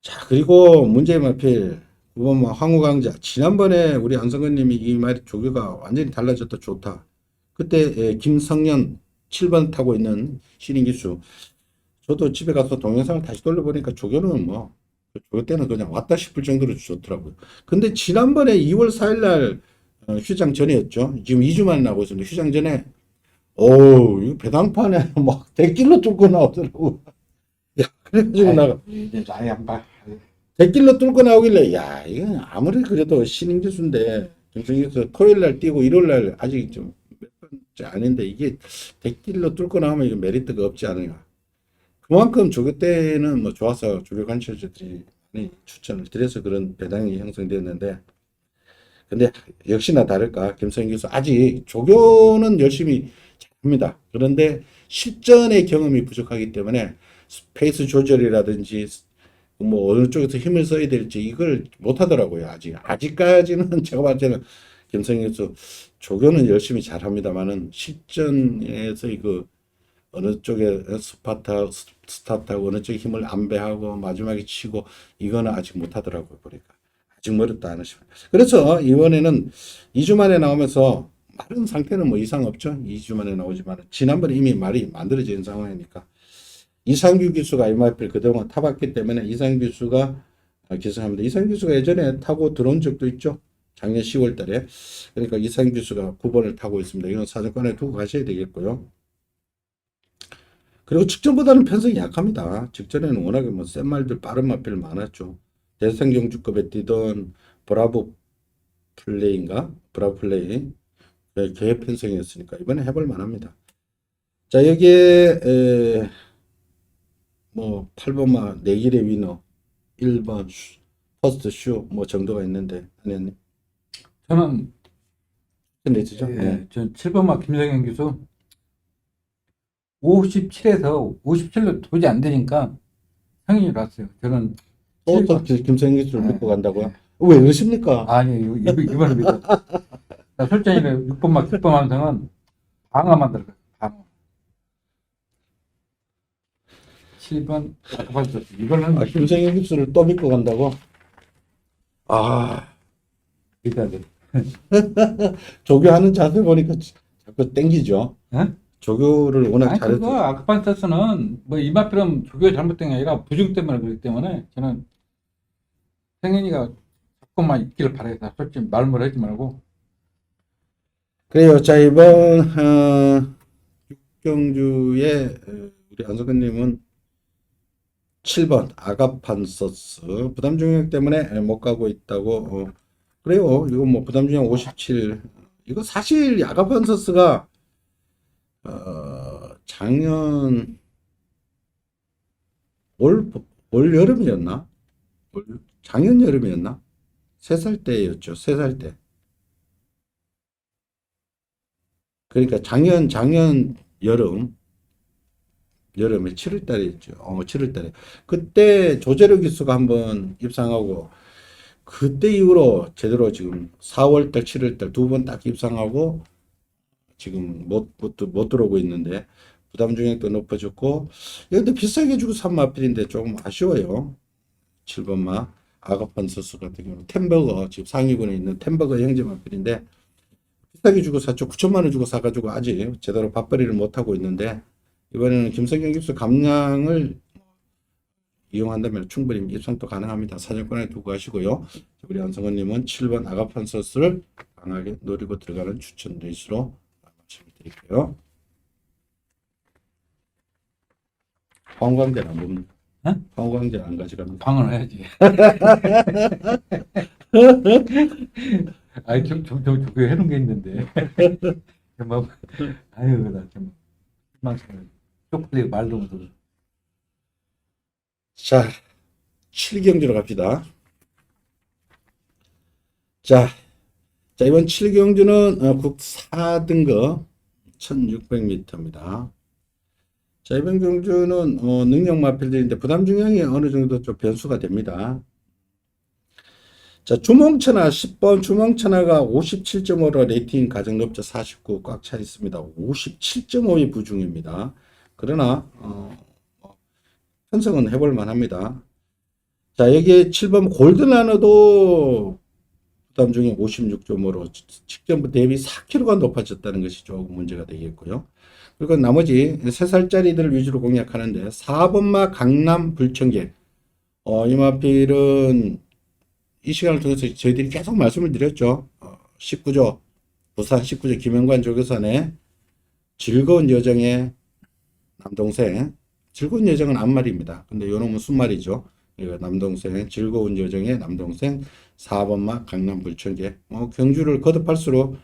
자, 그리고 문제의 마필 9번마 황후강자. 지난번에 우리 안성근님이 이 말이 조교가 완전히 달라졌다 좋다. 그때 김성년 7번 타고 있는 신인기수. 저도 집에 가서 동영상을 다시 돌려보니까 조교는 뭐 조교 때는 그냥 왔다 싶을 정도로 좋더라고요. 근데 지난번에 2월 4일 날 휴장 전이었죠. 지금 2주 만에 나오고 있습니다. 휴장 전에 이거 배당판에 막 대길로 뚫고 나오더라고. 야, 그래가지고 나가 이제 나이 안 봐. 대길로 뚫고 나오길래 야, 이건 아무리 그래도 신인기수인데 김성기수 토요일 날 뛰고 일요일 날 아직 좀 몇 번째 아닌데 이게 대길로 뚫고 나오면 이거 메리트가 없지 않은가. 그만큼 조교 때는 뭐 좋아서 조교 관찰자들이 많이 추천을 드려서 그런 배당이 형성됐는데 근데 역시나 다를까 김성기 교수 아직 조교는 열심히 합니다. 그런데 실전의 경험이 부족하기 때문에 페이스 조절이라든지 뭐 어느 쪽에서 힘을 써야 될지 이걸 못하더라고요. 아직까지는 제가 봤을 때는 김성기 교수 조교는 열심히 잘합니다만은 실전에서 이거 어느 쪽에 스타트하고 어느 쪽에 힘을 안배하고 마지막에 치고 이거는 아직 못하더라고요. 보니까 아직 멀었다 하는 싶어요. 그래서 이번에는 2주 만에 나오면서 마른 상태는 뭐 이상 없죠. 2주 만에 나오지만 지난번에 이미 말이 만들어진 상황이니까 이상규 기수가 MIP를 그동안 타봤기 때문에 이상규 기수가 기승합니다. 이상규 기수가 예전에 타고 들어온 적도 있죠. 작년 10월 달에. 그러니까 이상규 기수가 9번을 타고 있습니다. 이건 사정권에 두고 가셔야 되겠고요. 그리고 직전보다는 편성이 약합니다. 직전에는 워낙에 뭐 센 말들 빠른 마필 많았죠. 대성경주급에 뛰던 브라보 플레이 계획 편성이었으니까 이번에 해볼 만합니다. 자, 여기에 뭐 8번마 내길의 위너 1번 퍼스트 슈 뭐 정도가 있는데 아니었니? 저는 레이스죠. 예, 전 7번마 김성현 교수 57에서 57로 도저히 안 되니까 형이 왔어요. 저는 또 김성기 기수를 믿고 간다고요? 예. 왜 그러십니까? 아니, 이번에 믿어. 나 솔직히 6번만, 6번 완성은 방어만 들어가. 방어. 7번, 아까부터 이거는 김성현 깁스를 또 믿고 간다고? 아, 믿어야 돼. 조교하는 자세 보니까 자꾸 땡기죠. 응? 조교를 워낙 아니, 잘해서. 그거 아크판타스는 뭐 이마필은 조교가 잘못된 게 아니라 부중 때문에 그렇기 때문에 저는 생현이가 조금만 있기를 바라겠다. 솔직히 말을 하지 말고. 그래요. 자, 이번, 육경주의 우리 안석근님은 7번 아가판서스 부담 중역 때문에 못 가고 있다고. 그래요. 이거 뭐 부담 중역 57. 이거 사실 아가판서스가 작년 올 여름이었나? 작년 여름이었나? 3살 때였죠. 3살 때. 그러니까 작년 여름에 7월 달이었죠. 7월 달에. 그때 조재료 기수가 한번 입상하고 그때 이후로 제대로 지금 4월 달, 7월 달 두 번 딱 입상하고 지금 못 들어오고 있는데 부담 중액도 높아졌고 근데 비싸게 주고 산 마필인데 조금 아쉬워요. 7번마 아가판 소스 같은 경우는 템버거 지금 상위군에 있는 템버거 형제 마필인데 비싸게 주고 샀죠. 9천만 원 주고 사가지고 아직 제대로 밥벌이를 못하고 있는데 이번에는 김성경 깁스 감량을 이용한다면 충분히 입상도 가능합니다. 사정권에 두고 가시고요. 우리 안성원님은 7번 아가판 소스를 강하게 노리고 들어가는 추천 레이스로 말씀을 드릴게요. 황광대는 안 봅니다. 응? 황광대는 안 가져갑니다. 방어를 해야지. 아니, 조교 해놓은 게 있는데. 뭐, 아유, 나 좀, 실망스러워. 쪽팔리고 말도 못하고. 자, 7경주로 갑시다. 자, 이번 7경주는 국 4등급 1600m입니다. 자, 이번 경주는 능력 마필들인데 부담 중량이 어느 정도 좀 변수가 됩니다. 자, 주몽천하 10번 주몽천하가 57.5로 레이팅 가장 높죠. 49 꽉 차 있습니다. 57.5의 부중입니다. 그러나 편성은 해볼 만합니다. 자, 여기에 7번 골드나노도 부담 중에 56.5로 직전부 대비 4kg가 높아졌다는 것이 조금 문제가 되겠고요. 그리고 나머지 3살짜리들 위주로 공략하는데 4번마 강남 불청객 이 마필은 이 시간을 통해서 저희들이 계속 말씀을 드렸죠. 19조 부산 19조 김영관 조교산의 즐거운 여정의 남동생 즐거운 여정은 앞말입니다. 근데 요놈은 순말이죠. 이거 남동생 즐거운 여정의 남동생 4번마 강남 불청객 경주를 거듭할수록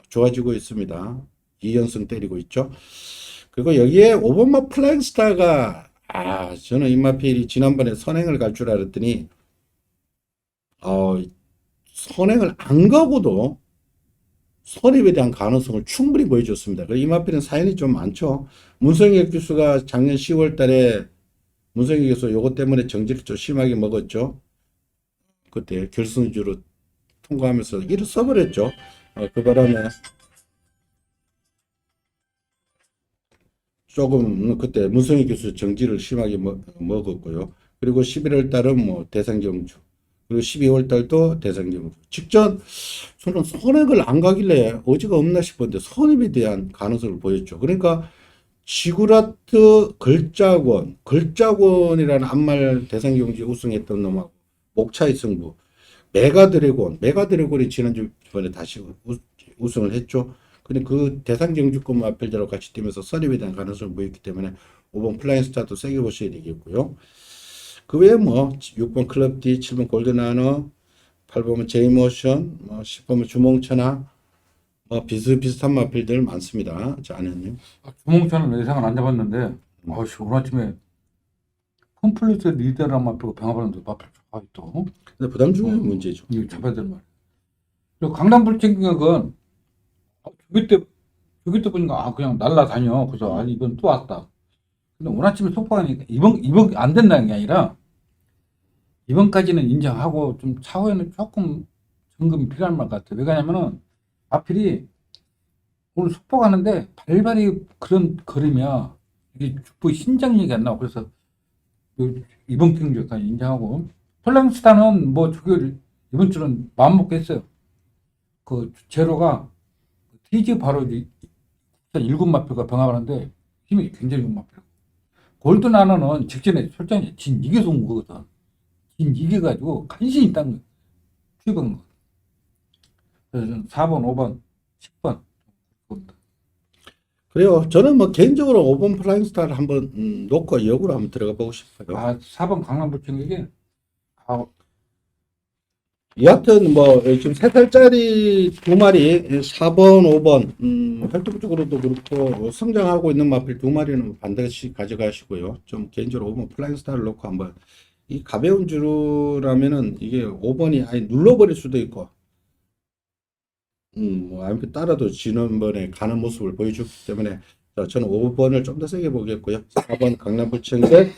좋아지고 있습니다. 2연승 때리고 있죠. 그리고 여기에 5번마 플라잉스타가 저는 임마필이 지난번에 선행을 갈 줄 알았더니 선행을 안 가고도 선입에 대한 가능성을 충분히 보여줬습니다. 그리고 임마필은 사연이 좀 많죠. 문성혁 교수가 작년 10월 달에 문성혁 교수 요것 때문에 정지를 좀 심하게 먹었죠. 그때 결승주로 통과하면서 일을 써버렸죠. 그 바람에 조금 그때 문성희 교수 정지를 심하게 먹었고요. 그리고 11월 달은 뭐 대상경주 그리고 12월 달도 대상경주 직전 저는 선행을 안 가길래 어지가 없나 싶었는데 선입에 대한 가능성을 보였죠. 그러니까 지구라트 걸작원이라는 앞말 대상경주에 우승했던 놈하고 목차의 승부 메가드래곤이 지난주번에 다시 우승을 했죠. 근데 그 대상 경주권 마필들하고 같이 뛰면서 선입에 대한 가능성을 보였기 때문에 5번 플라잉 스타도 세게 보셔야 되겠고요. 그 외에 뭐 6번 클럽 D, 7번 골드나노, 8번은 제이모션, 10번은 주몽천하 비슷비슷한 마필들 많습니다. 자, 안현님. 주몽천은 예상은 안 잡았는데, 오늘 아침에 컴플리트 리더란 마필고 병합하는데 마필 좋아 또. 근데 부담 중에 문제죠. 이거 잡아야 될 말. 그리고 강남 불청객은 조기 때 보니까 그냥 날라다녀. 그래서 아니 이번 또 왔다. 근데 오늘 아침에 속보하니까 이번 안 된다는 게 아니라 이번까지는 인정하고 좀 차후에는 조금 점검이 필요한 것 같아요. 왜 그러냐면은 마필이 오늘 속보 가는데 발발이 그런 걸으면 이게 죽보 신장력이 안 나고 그래서 이번 경기까지 인정하고 폴랑스타는 뭐 저기 이번 주는 마음 먹고 했어요. 그 제로가 TG 바로 일곱 마표가 병합하는데 힘이 굉장히 좋은 마표. 골든 아너는 직전에 솔직히 진 이겨서 온 거거든. 진 이겨가지고 간신히 있다는 거. 추입한 거. 그래서 저는 4번, 5번, 10번. 그래요. 저는 뭐 개인적으로 5번 플라잉스타를 한번 놓고 역으로 한번 들어가 보고 싶어요. 아, 4번 강남불청객이 아, 여하튼 뭐 지금 3살짜리 두 마리 4번, 5번 활동적으로도 그렇고 성장하고 있는 마필 두 마리는 반드시 가져가시고요. 좀 개인적으로 5번 플라잉스타를 놓고 한번 이 가벼운 주라면은 이게 5번이 아예 눌러버릴 수도 있고 뭐 아무튼 따라도 지난번에 가는 모습을 보여줬기 때문에 자, 저는 5번을 좀 더 세게 보겠고요. 4번 강남불청객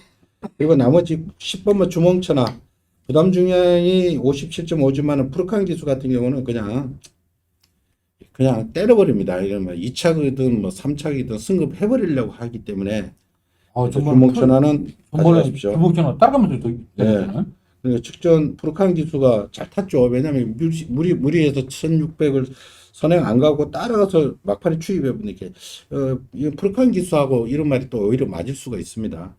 그리고 나머지 10번만 주몽천하 부담 중량이 57.5지만은 프루칸 기수 같은 경우는 그냥 때려버립니다. 이런 뭐 2차이든 뭐 3차이든 승급해버리려고 하기 때문에 주몽천하는 가져가십시오. 주먹천하 따라가면서 네. 그러니까 직전 프루칸 기수가 잘 탔죠. 왜냐하면 무리해서 1600을 선행 안 가고 따라가서 막판에 추입해보니까 이 프루칸 기수하고 이런 말이 또 오히려 맞을 수가 있습니다.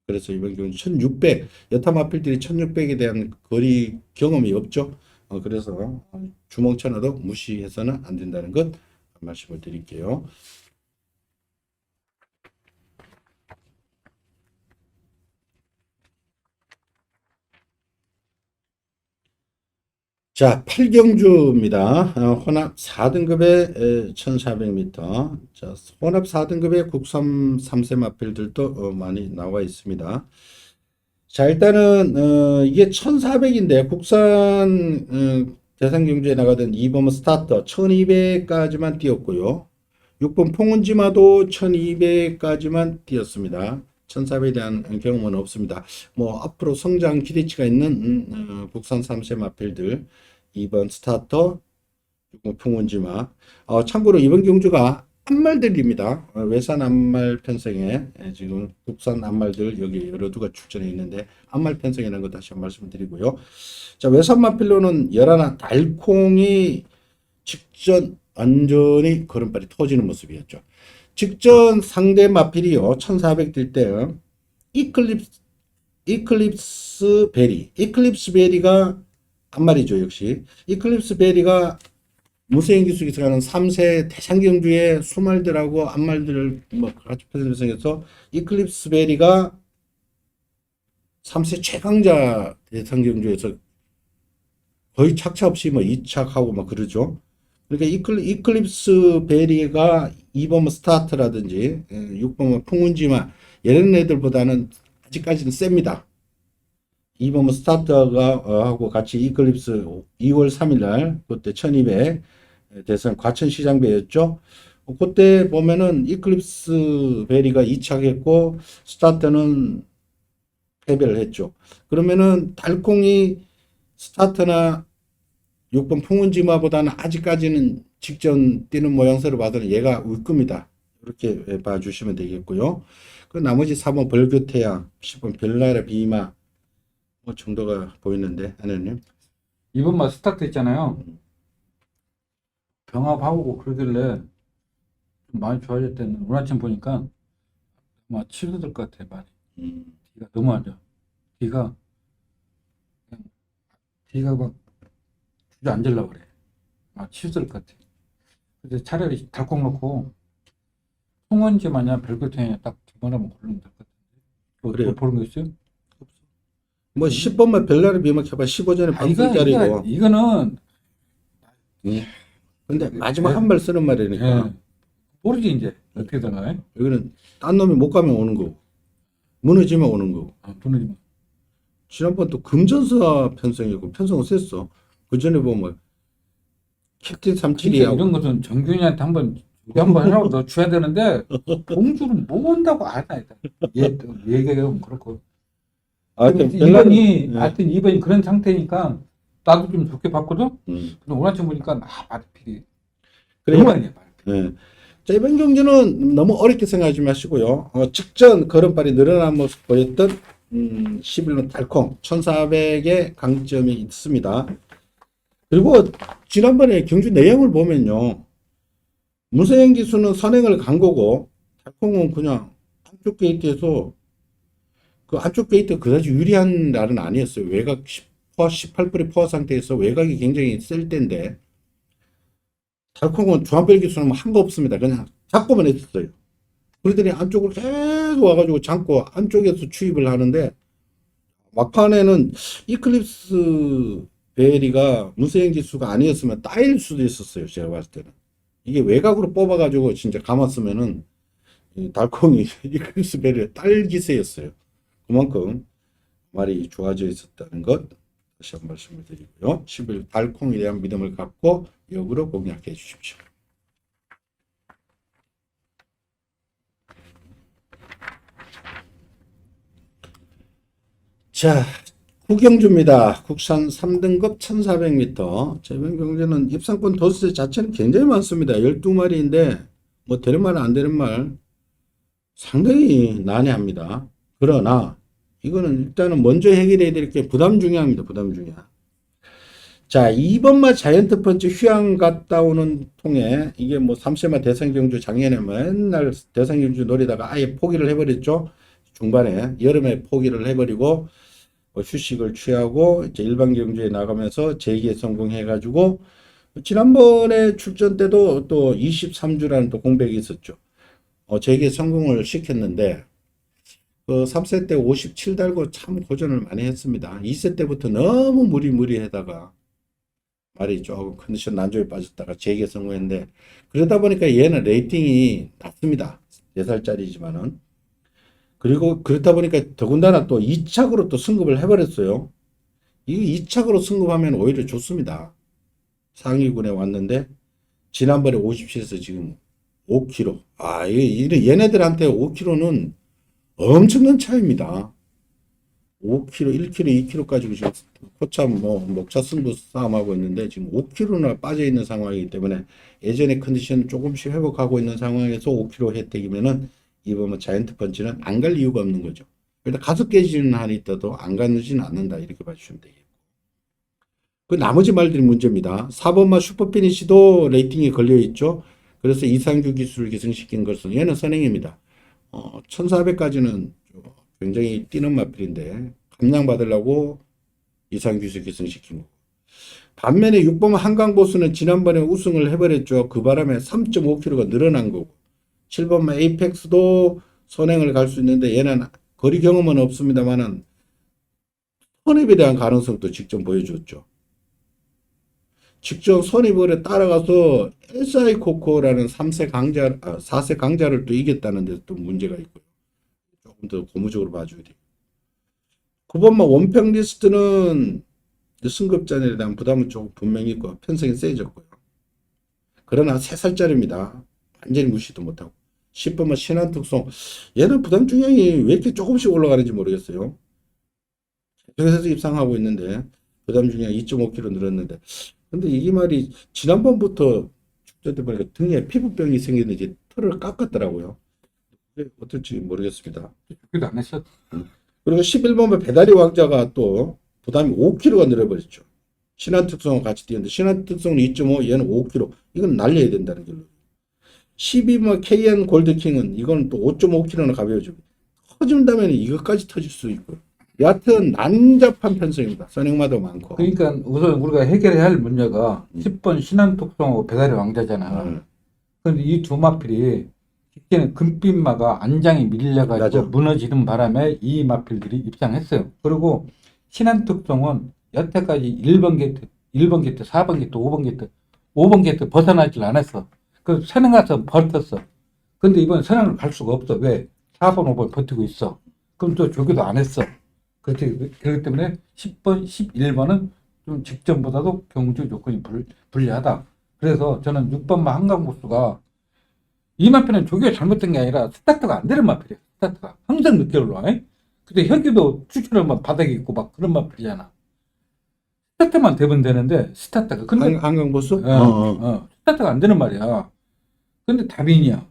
그래서 이번 경우는 1600 여타 마필들이 1600에 대한 거리 경험이 없죠. 그래서 주먹천하도 무시해서는 안 된다는 것 말씀을 드릴게요. 자, 8경주입니다. 혼합 4등급의 1400m. 자, 혼합 4등급의 국산 3세 마필들도 많이 나와 있습니다. 자, 일단은 이게 1400인데 국산 대상 경주에 나가던 2번 스타터 1200까지만 뛰었고요. 6번 풍운지마도 1200까지만 뛰었습니다. 1400에 대한 경험은 없습니다. 뭐 앞으로 성장 기대치가 있는 국산 3세 마필들 2번 스타터 6번 풍운지마 참고로 이번 경주가 암말들입니다. 외산 암말 편성에 지금 국산 암말들 여기 여러 두가 출전해 있는데 암말 편성이라는 거 다시 한번 말씀드리고요. 자, 외산 마필로는 열하나 달콩이 직전 완전히 걸음발이 터지는 모습이었죠. 직전 상대 마필이요 1400 뛸 때 이클립스 베리가 한 마리죠. 역시 이클립스 베리가 무쇠인 기수 기사가는 3세 대상경주의 수말들하고 암말들을 뭐 같이 편성해서 이클립스 베리가 3세 최강자 대상경주에서 거의 착차 없이 뭐 2착하고 막 그러죠. 그러니까 이클립스 베리가 2번 스타트라든지 6번 풍운지마 이런 애들보다는 아직까지는 셉니다. 2번 스타트가 하고 같이 이클립스 2월 3일 날 그때 1200 대선 과천시장배였죠. 그때 보면은 이클립스 베리가 2착했고 스타트는 패배를 했죠. 그러면은 달콩이 스타트나 6번 풍운지마보다는 아직까지는 직전 뛰는 모양새로 봐서는 얘가 울 겁니다. 이렇게 봐주시면 되겠고요. 그 나머지 4번 벌교태양, 10번 별나라 비마 뭐 정도가 보이는데 하나님. 이번만 스타트 했잖아요. 병합하고 그러길래 좀 많이 좋아졌대는 오늘 아침 보니까 아마 치료될 것 같아 많이. 뒤가 너무 안 좋아. 뒤가 막 주저앉으려고 그래. 막 치료될 것 같아. 그래서 차라리 닭국 넣고 송원지 마냥 별것탱이 딱 기본하면 고르면 될 것 같은데. 그래요. 보는 거 있어요? 뭐 10번만 별나라 비마 켜봐 15전에 방송짜리고. 이거는 근데 마지막 한 발 쓰는 말이니까. 모르지 이제 어떻게 되나? 여기는 딴 놈이 못 가면 오는 거고 무너지면 오는 거고. 무너지면. 지난번 또 금전사 편성이고 편성을 셌어. 그 전에 보면 캡틴 372하고 이런 것은 정균이한테 한번 하라고 너 줘야 되는데 공주는 못 온다고 안 해. 얘기하면 그렇고 하여튼 근데 2번이, 예. 하여튼 2번이 그런 상태니까 나도 좀 좋게 봤거든? 음. 근데 오늘 아침 보니까, 말필이. 그래. 너무 아니야, 말필. 예. 자, 이번 경주는 너무 어렵게 생각하지 마시고요. 직전 걸음발이 늘어난 모습 보였던 11번 달콩 1400의 강점이 있습니다. 그리고 지난번에 경주 내용을 보면요. 문세영 기수는 선행을 간 거고 달콩은 그냥 안쪽 게이트에서 그 안쪽 게이트 그다지 유리한 날은 아니었어요. 외곽 18% 포화 상태에서 외곽이 굉장히 셀 때인데 달콩은 주한별 기수는 한 거 없습니다. 그냥 잡고만 했었어요. 그러더니 안쪽으로 계속 와가지고 잠고 안쪽에서 추입을 하는데 막판에는 이클립스 베리가 문세영 기수가 아니었으면 따일 수도 있었어요. 제가 봤을 때는. 이게 외곽으로 뽑아가지고 진짜 감았으면은 이 달콩이 이클립스 베리의 딸 기세였어요. 그만큼 말이 좋아져 있었다는 것 다시 한번 말씀을 드리고요. 11 달콩에 대한 믿음을 갖고 역으로 공략해 주십시오. 자, 국영주입니다. 국산 3등급 1400m. 저번 경주는 입상권 도수 자체는 굉장히 많습니다. 12마리인데 뭐 되는 말 안 되는 말 상당히 난해합니다. 그러나 이거는 일단은 먼저 해결해야 될 게 부담 중요합니다. 부담 중요. 자, 2번마 자이언트 펀치 휴양 갔다 오는 통에 이게 뭐 3세마 대상 경주 작년에 맨날 대상 경주 노리다가 아예 포기를 해버렸죠. 중반에 여름에 포기를 해버리고 휴식을 취하고 이제 일반 경주에 나가면서 재기에 성공해가지고 지난번에 출전 때도 또 23주라는 또 공백이 있었죠. 재기에 성공을 시켰는데 그 3세 때 57 달고 참 고전을 많이 했습니다. 2세 때부터 너무 무리하다가 말이 조금 컨디션 난조에 빠졌다가 재기에 성공했는데 그러다 보니까 얘는 레이팅이 낮습니다. 4살짜리지만은. 그리고 그렇다 보니까 더군다나 또 2착으로 또 승급을 해버렸어요. 이 2착으로 승급하면 오히려 좋습니다. 상위군에 왔는데 지난번에 57에서 지금 5kg. 얘네들한테 5kg는 엄청난 차이입니다. 5kg, 1kg, 2kg까지 지금 포참 목차 승부 싸움하고 있는데 지금 5kg나 빠져 있는 상황이기 때문에 예전의 컨디션 조금씩 회복하고 있는 상황에서 5kg 혜택이면은 이번 자이언트 펀치는 안 갈 이유가 없는 거죠. 일단 가서 깨지는 한이 있어도 안 가지는 않는다 이렇게 봐주시면 되겠고. 그 나머지 말들이 문제입니다. 4번마 슈퍼피니시도 레이팅이 걸려 있죠. 그래서 이상규 기술을 기승시킨 것은 얘는 선행입니다. 1400까지는 굉장히 뛰는 마필인데 감량받으려고 이상규 기술 기승시킨 거고. 반면에 6번 한강보수는 지난번에 우승을 해버렸죠. 그 바람에 3.5kg가 늘어난 거고. 7번만 에이펙스도 선행을 갈 수 있는데 얘는 거리 경험은 없습니다만은 선입에 대한 가능성도 직접 보여줬죠. 직접 선입을 따라가서 SI 코코라는 4세 강자를 또 이겼다는 데서 또 문제가 있고요. 조금 더 고무적으로 봐줘야 돼요. 9번만 원평 리스트는 승급전에 대한 부담은 조금 분명히 있고 편성이 세졌고요. 그러나 3살짜리입니다. 완전히 무시도 못하고. 10번만 신한특송. 얘는 부담 중량이 왜 이렇게 조금씩 올라가는지 모르겠어요. 계속해서 입상하고 있는데 부담 중량이 2.5kg 늘었는데 근데 이 말이 지난번부터 축제 때 보니까 등에 피부병이 생겼는지 털을 깎았더라고요. 어떨지 모르겠습니다. 그래도 안 했어. 그리고 11번만 배다리 왕자가 또 부담이 5kg가 늘어버렸죠. 신한특성과 같이 뛰었는데 신한특성은 2.5, 얘는 5kg. 이건 날려야 된다는 결론. 12번 KN 골드킹은 이건 또 5.5kg나 가벼워집니다. 터진다면 이것까지 터질 수 있고. 여하튼 난잡한 편성입니다. 선행마도 많고. 그러니까 우선 우리가 해결해야 할 문제가 10번 신한톡성하고 배달의 왕자잖아. 그런데 이 두 마필이 직전에 금빛마가 안장이 밀려가지고 맞아. 무너지는 바람에 이 마필들이 입상했어요. 그리고 신한특성은 여태까지 1번 게이트, 4번 게이트, 5번 게이트, 5번 게이트 벗어나질 않았어. 그 선행 가서 버텼어. 근데 이번 선행을 갈 수가 없어. 왜? 4번, 5번 버티고 있어. 그럼 또 조교도 안 했어. 그렇기 때문에 10번, 11번은 좀 직전보다도 경주 조건이 불리하다. 그래서 저는 6번만 한강보수가 이 마필은 조교가 잘못된 게 아니라 스타트가 안 되는 마필이에요. 스타트가 항상 늦게 올라와. 근데 혁이도 추천하면 바닥에 있고 막 그런 마필이잖아. 스타트만 되면 되는데 스타트가 근데 한강보수? 스타트가 안 되는 말이야. 근데 다빈이야.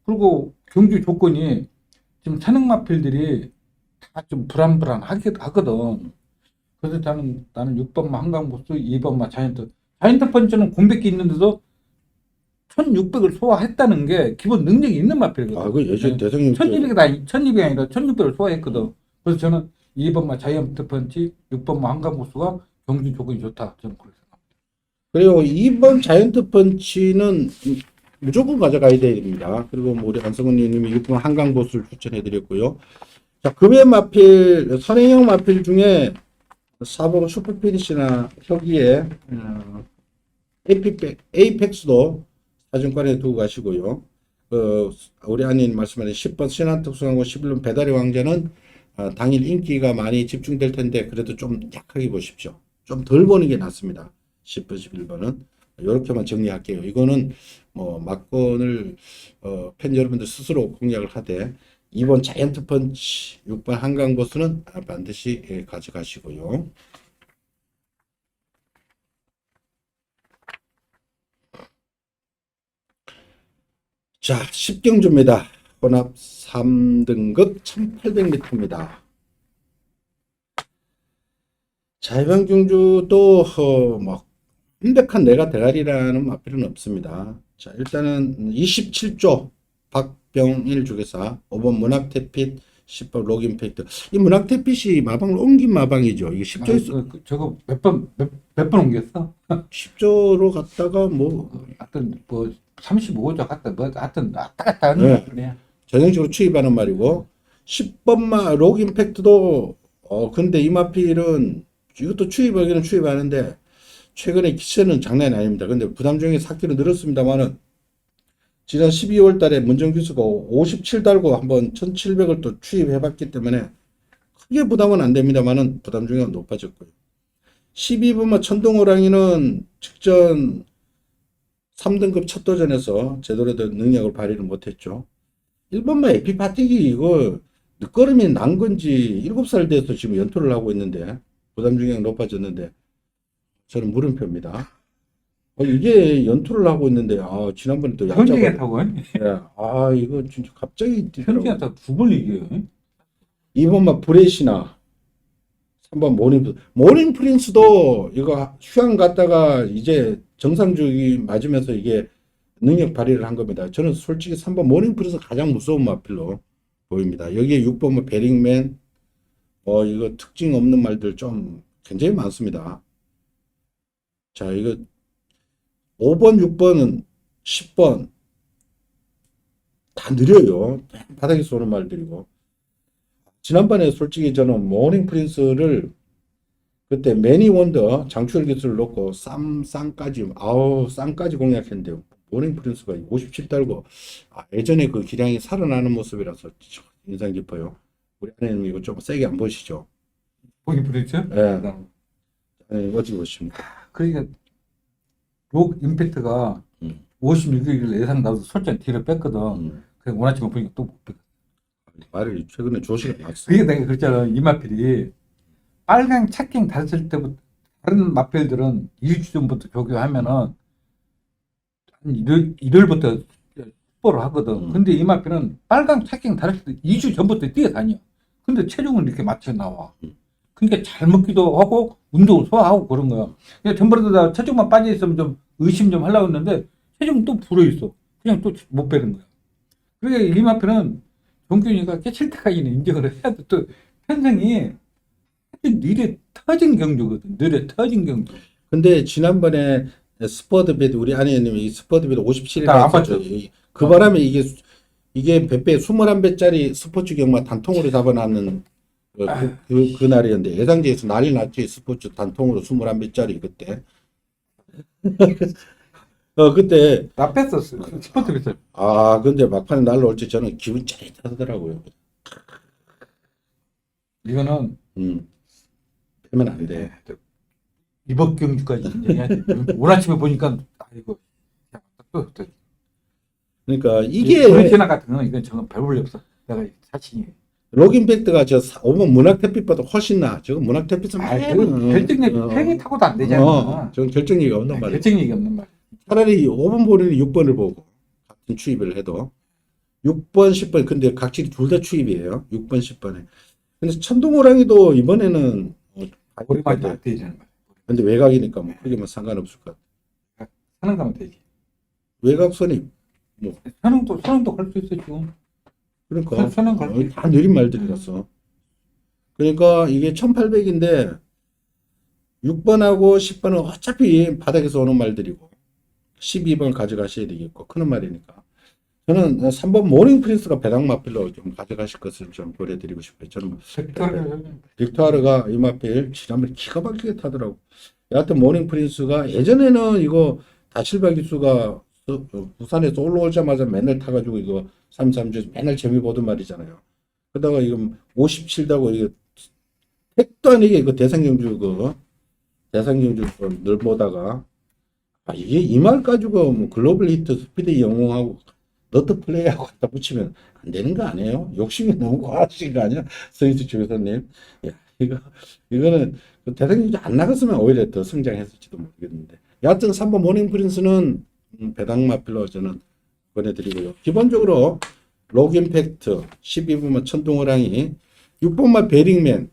그리고 경주 조건이 지금 산행 마필들이 다 좀 하거든. 그래서 나는 6번마 한강보수, 2번마 자이언트. 자이언트 펀치는 공백기 있는데도 1600을 소화했다는 게 기본 능력이 있는 마필이거든. 아, 그 예전 대통령 1200이 아니라 1600을 소화했거든. 그래서 저는 2번마 자이언트 펀치, 6번마 한강보수가 경주 조건이 좋다. 저는 그렇게 생각합니다. 그리고 2번 자이언트 펀치는 무조건 가져가야 됩니다. 그리고 뭐 우리 안성훈 님이 6번 한강보수를 추천해 드렸고요. 자, 금의 마필, 선행형 마필 중에 4번 슈퍼피니시나 혁이의 에이펙스도 사진관에 두고 가시고요. 우리 안님 말씀하신 10번 신한특수하고 11번 배달의 왕자는 당일 인기가 많이 집중될 텐데 그래도 좀 약하게 보십시오. 좀 덜 보는 게 낫습니다. 10번, 11번은. 이렇게만 정리할게요. 이거는 뭐 막건을 팬 여러분들 스스로 공략을 하되 2번 자이언트 펀치, 6번 한강보수는 반드시 가져가시고요. 자, 10경주입니다. 혼합 3등급 1800m입니다. 자이방경주도 뭐 완벽한 내가 대가리라는 마필은 없습니다. 자, 일단은 27조 박병일 주계사, 5번 문학태핏, 10번 록임팩트. 이 문학태핏이 마방을 옮긴 마방이죠. 이게 10조에서 저거 몇 번 옮겼어? 10조로 갔다가 뭐 하여튼 뭐 35조 갔다 뭐 하여튼 왔다 갔다 하는 네. 거네. 전형적으로 투입하는 말이고 10번마 록임팩트도 근데 이 마필은 이것도 추입하기는 추입하는데 최근에 기세는 장난이 아닙니다. 근데 부담 중에 4kg 늘었습니다만은 지난 12월 달에 문정기수가 57 달고 한번 1700을 또 추입해 봤기 때문에 크게 부담은 안 됩니다만은 부담 중에 높아졌고요. 12번마 천둥호랑이는 직전 3등급 첫 도전에서 제대로 된 능력을 발휘를 못했죠. 1번마 에피파틱이 이거 늦걸음이 난 건지 7살 돼서 지금 연투를 하고 있는데 부담 중량이 높아졌는데 저는 물음표입니다. 이게 연투를 하고 있는데 지난번에 또 현직에 타고 예, 이거 진짜 갑자기 뛰더라고요. 현직에 타고 두 번 이겨요. 2번마 브레시나 3번 모닝 프린스도 이거 휴양 갔다가 이제 정상주기 맞으면서 이게 능력 발휘를 한 겁니다. 저는 솔직히 3번 모닝 프린스 가장 무서운 마필로 보입니다. 여기에 6번 베링맨 이거 특징 없는 말들 좀 굉장히 많습니다. 자, 이거 5번, 6번은 10번 다 느려요. 바닥에 쏘는 말들이고. 지난번에 솔직히 저는 모닝 프린스를 그때 매니 원더 장추열 기술을 놓고 쌍까지 공략했는데 모닝 프린스가 57 달고 예전에 그 기량이 살아나는 모습이라서 인상 깊어요. 우리 아내는 이거 좀 세게 안 보시죠? 보기 부르죠? 네, 어찌 보십니까? 그러니까 록 임팩트가 56일 예상 나도 솔직히 뒤를 뺐거든. 그래서 원하지만 보니까 또 못 뺐거든. 말을 최근에 조시가 났어. 그게 내가 그랬잖아. 이 마필이 빨강 착킹 닫을 때부터 다른 마필들은 2주 전부터 조교하면은 한 일요일부터 스포를 하거든. 근데 이 마필은 빨강 착킹 닫을 때 2주 전부터 뛰어다녀. 근데 체중은 이렇게 맞춰 나와. 그러니까 잘 먹기도 하고 운동을 소화하고 그런 거야. 그러니까 전부터 다 체중만 빠져 있으면 좀 의심 좀 하려고 했는데 체중 또 불어 있어. 그냥 또 못 빼는 거야. 그러니까 이 마필은 종균이가 깨칠 때까지는 인정을 해야 돼. 또 편성이 아주 느려 터진 경주거든. 느려 터진 경주. 근데 지난번에 스퍼드베드 우리 아내님이 스퍼드베드 57일 안 봤죠. 그 바람에 이게 배배 21배짜리 스포츠 경마 단통으로 잡아놨는 그 날이었는데 예상지에서 난리 났지. 스포츠 단통으로 21배짜리 그때. 그때 나 뺐었어. 스포트 뺐어. 근데 막판에 날라올 때 저는 기분 짜릿하더라고요. 이거는 빼면 안 돼. 이번 경주까지 인정해야 돼. 오늘 아침에 보니까 이거 그러니까 이게 브레이크나 같은 거는 이건 정말 별 볼일 없어. 내가 자신이 록임팩트가 저 5번 문학태빛보다 훨씬 나아. 저거 문학태빛은 아, 결정력 팽이 타고도 안 되잖아. 저건 결정력이 없는 말이야. 결정력이 없는 말. 차라리 5번 본인이 6번을 보고 같은 추입을 해도 6번, 10번 근데 각질이 둘 다 추입이에요. 6번, 10번에. 근데 천둥호랑이도 이번에는 오랜만에 안 되잖아. 근데 외곽이니까 뭐 크게 뭐 상관없을 것 같아. 선행 가면 되지. 외곽선이 선행도 갈 수 있어 지금. 그러니까 선행 갈 수 있어. 다 느린 말들이라서. 그러니까 이게 1800인데 6번하고 10번은 어차피 바닥에서 오는 말들이고 12번 가져가셔야 되겠고 크는 말이니까 저는 3번 모닝 프린스가 배당 마필로 좀 가져가실 것을 좀 보내드리고 싶어요. 저는 빅토르가 이마필 지난번에 기가 막히게 타더라고. 여하튼 모닝 프린스가 예전에는 이거 다실바 기수가 부산에서 올라오자마자 맨날 타가지고 이거 3.3주 맨날 재미 보던 말이잖아요. 그러다가 이거 57다고 이거 택도 아니게 이거 대상경주 늘 보다가 이게 이 말 가지고 뭐 글로벌 히트 스피드 영웅하고 너트 플레이하고 갖다 붙이면 안 되는 거 아니에요? 욕심이 너무 과하신 거 아니야? 서인수 조교사님. 야, 이거는 대상경주 안 나갔으면 오히려 더 성장했을지도 모르겠는데. 여하튼 3번 모닝 프린스는 배당 마필로 저는 보내드리고요. 기본적으로 록임팩트 12번만 천둥호랑이 6번만 베링맨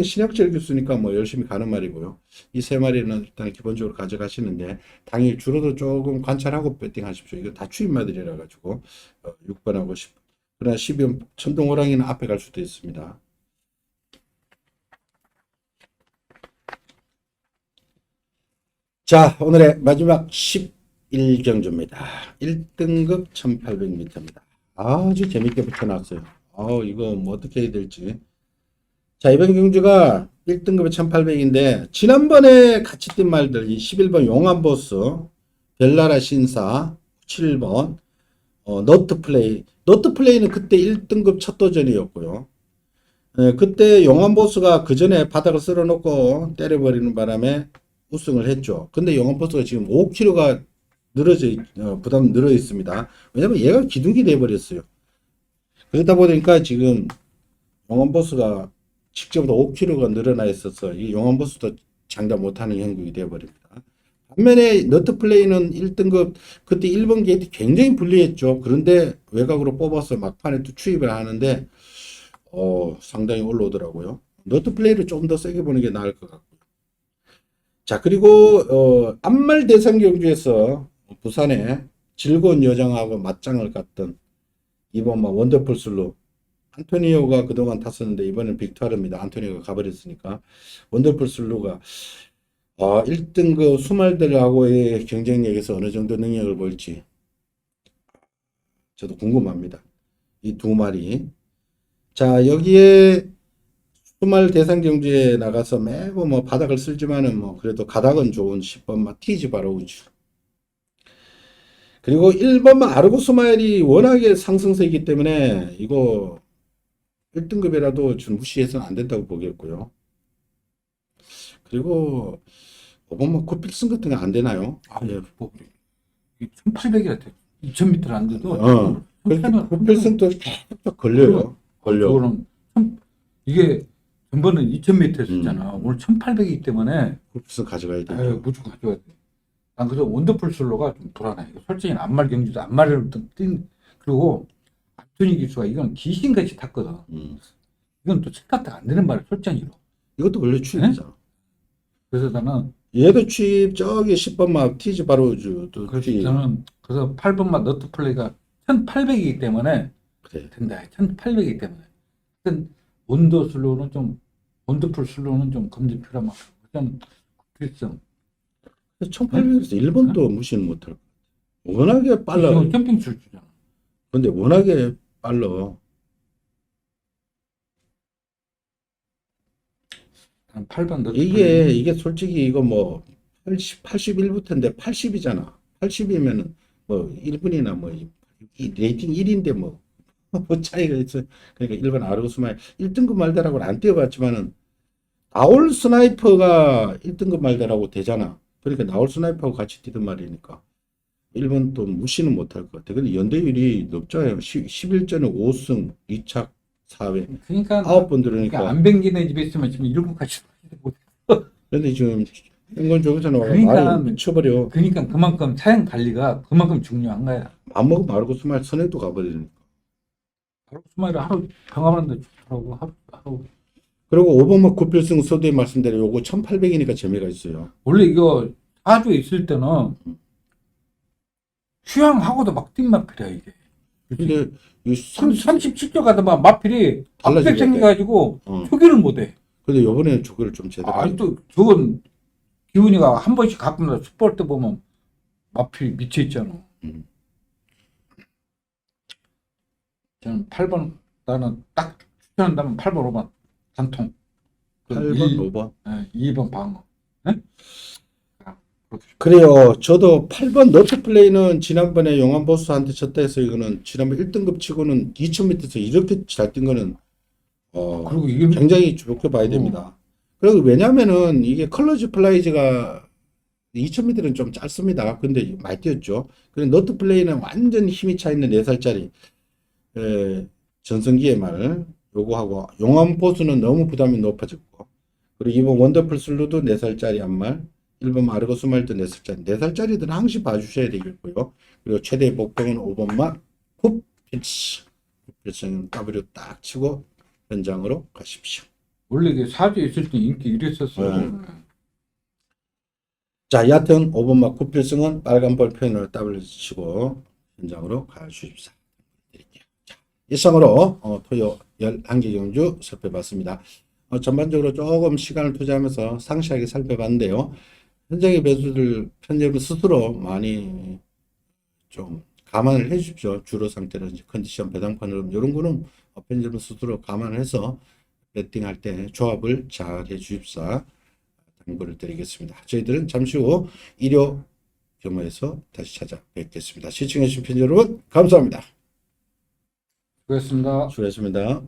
신약절 교수니까 뭐 열심히 가는 말이고요. 이 세 마리는 일단 기본적으로 가져가시는데 당일 주로도 조금 관찰하고 배팅하십시오. 이거 다 추임마들이라 가지고 6번하고 10번. 그러나 12번 천둥호랑이는 앞에 갈 수도 있습니다. 자, 오늘의 마지막 11경주입니다. 1등급 1800m입니다. 아주 재밌게 붙여놨어요. 이거 뭐 어떻게 해야 될지. 자, 이번 경주가 1등급이 1800인데, 지난번에 같이 뛴 말들, 이 11번 용암보스, 벨라라 신사, 7번, 너트플레이. 너트플레이는 그때 1등급 첫 도전이었고요. 그때 용암보스가 그 전에 바닥을 쓸어놓고 때려버리는 바람에 우승을 했죠. 근데 용암보스가 지금 5kg가 부담 늘어 있습니다. 왜냐면 얘가 기둥이 돼버렸어요. 그러다 보니까 지금 용암보스가 직접보다 5kg가 늘어나 있어서 이 용암보스도 장담 못하는 형국이 되어버립니다. 반면에 너트플레이는 1등급 그때 1번 게이트 굉장히 불리했죠. 그런데 외곽으로 뽑아서 막판에 또 추입을 하는데 상당히 올라오더라고요. 너트플레이를 좀 더 세게 보는 게 나을 것 같고요. 자, 그리고 암말 대상 경주에서 부산에 즐거운 여정하고 맞짱을 갔던 이번 원더풀 슬로 안토니오가 그동안 탔었는데 이번엔 빅토르입니다. 안토니오가 가버렸으니까 원더풀 슬로가 1등급 수말들하고의 경쟁력에서 어느 정도 능력을 볼지 저도 궁금합니다. 이 두 마리. 자, 여기에 수말 대상 경주에 나가서 매고 뭐 바닥을 쓸지만은 뭐 그래도 가닥은 좋은 10번마 티즈 바로우즈. 그리고 1번마 아르고 스마일이 워낙에 상승세이기 때문에 이거 1등급이라도 좀 무시해서는 안 된다고 보겠고요. 그리고 5번마 코필슨 같은 거 안 되나요? 예. 뭐 1800이라 2000m를 안 돼도 코필슨도 계속 걸려요. 그거는 이게 전번은 2000m였잖아. 오늘 1800이기 때문에 코필슨 가져가야 돼요. 무조건 가져가야 돼. 난 그래서 원더풀 슬로가 좀 돌아나. 솔직히 안말 경주도 안말을 뛴 그리고 안토니 기수가 이건 귀신같이 탔거든. 이건 또 착각도 안 되는 말이야, 솔직히로. 이것도 원래 추입이잖아. 그래서 나는 얘도 추입 저기 10번마 티즈 바로우즈도 그래서 저는 그래서 8번마 너트 플레이가 1800이기 때문에 그래. 된다. 1800이기 때문에. 원더풀 슬로는 좀 검증 필요한 것 같아요. 일단 필성. 1800에서 1번도 무시는 못할 것 같아. 워낙에 빨라. 캠핑 출주잖아. 근데 워낙에 빨라. 한 8번 더. 이게 솔직히 이거 뭐 81부터인데 80이잖아. 80이면은 뭐 1분이나 뭐 이 레이팅 1인데 뭐 차이가 있어. 그러니까 1번 아르고스마일 1등급 말대라고는 안 뛰어봤지만은 나올 스나이퍼가 1등급 말대라고 되잖아. 그러니까 나올 스나이퍼하고 같이 뛰던 말이니까 1번 또 무시는 못할 것 같아. 근데 연대율이 높잖아요. 11전에 5승, 2착, 4회. 그러니까 9번 들으니까. 그러니까 안 뱅기는 집에 있으면 지금 7가지 못. 근데 지금 인권 조교사는 그러니까 말을 미쳐버려. 그러니까 그만큼 사양 관리가 그만큼 중요한 거야. 맘먹고 마르고 스말 선행도 가버리니까. 바로 스마일을 하루 병합하는데 좋더라고. 하루. 그리고 오버머 구필승 서두에 말씀대로 요거 1800이니까 재미가 있어요. 원래 이거 사주에 있을 때는 휴양하고도 막 뛴 마필이야 이게. 근데 이 37조 가다만 마필이 달라지게 앞백 생겨가지고 어. 초기를 못해. 근데 요번에는 조교를 좀 제대로. 아니 또 저건 기훈이가 한 번씩 가끔마다 숯볼 때 보면 마필이 미쳐 있잖아. 음. 저는 8번 나는 딱 추천한다면 8번 5번 단통. 8번, 5번. 2번 방어. 네? 그래요. 저도 8번 너트 플레이는 지난번에 용암 보스한테 졌다 해서 이거는 지난번 1등급 치고는 2000m에서 이렇게 잘 뛴 거는 그리고 이게 굉장히 좋게 봐야 됩니다. 그리고 왜냐면은 이게 컬러지 플라이즈가 2000m는 좀 짧습니다. 근데 많이 뛰었죠. 그리고 너트 플레이는 완전 힘이 차 있는 4살짜리 전성기의 말 요거하고 용암 보스는 너무 부담이 높아졌고 그리고 이번 원더풀 슬루도 4살짜리 한 말 1번 마르고스 말도 4살짜리 4살짜리들은 항시 봐주셔야 되겠고요. 그리고 최대 복병은 5번마 굿필스 굿필스는 W 딱 치고 현장으로 가십시오. 원래 이게 사주에 있을 때 인기 이랬었어. 네. 자, 여하튼 5번마 굿필승은 빨간 볼펜으로 W 치고 현장으로 가주십시오. 자, 이상으로 토요 11개 경주 살펴봤습니다. 전반적으로 조금 시간을 투자하면서 상세하게 살펴봤는데요. 현장의 배수들 편집을 스스로 많이 좀 감안을 해 주십시오. 주로 상태라든지 컨디션, 배당판 흐름 이런 거는 편집을 스스로 감안해서 배팅할 때 조합을 잘 해 주십사 당부를 드리겠습니다. 저희들은 잠시 후 일요 경로에서 다시 찾아뵙겠습니다. 시청해 주신 팬 여러분 감사합니다. 수고했습니다. 수고하셨습니다.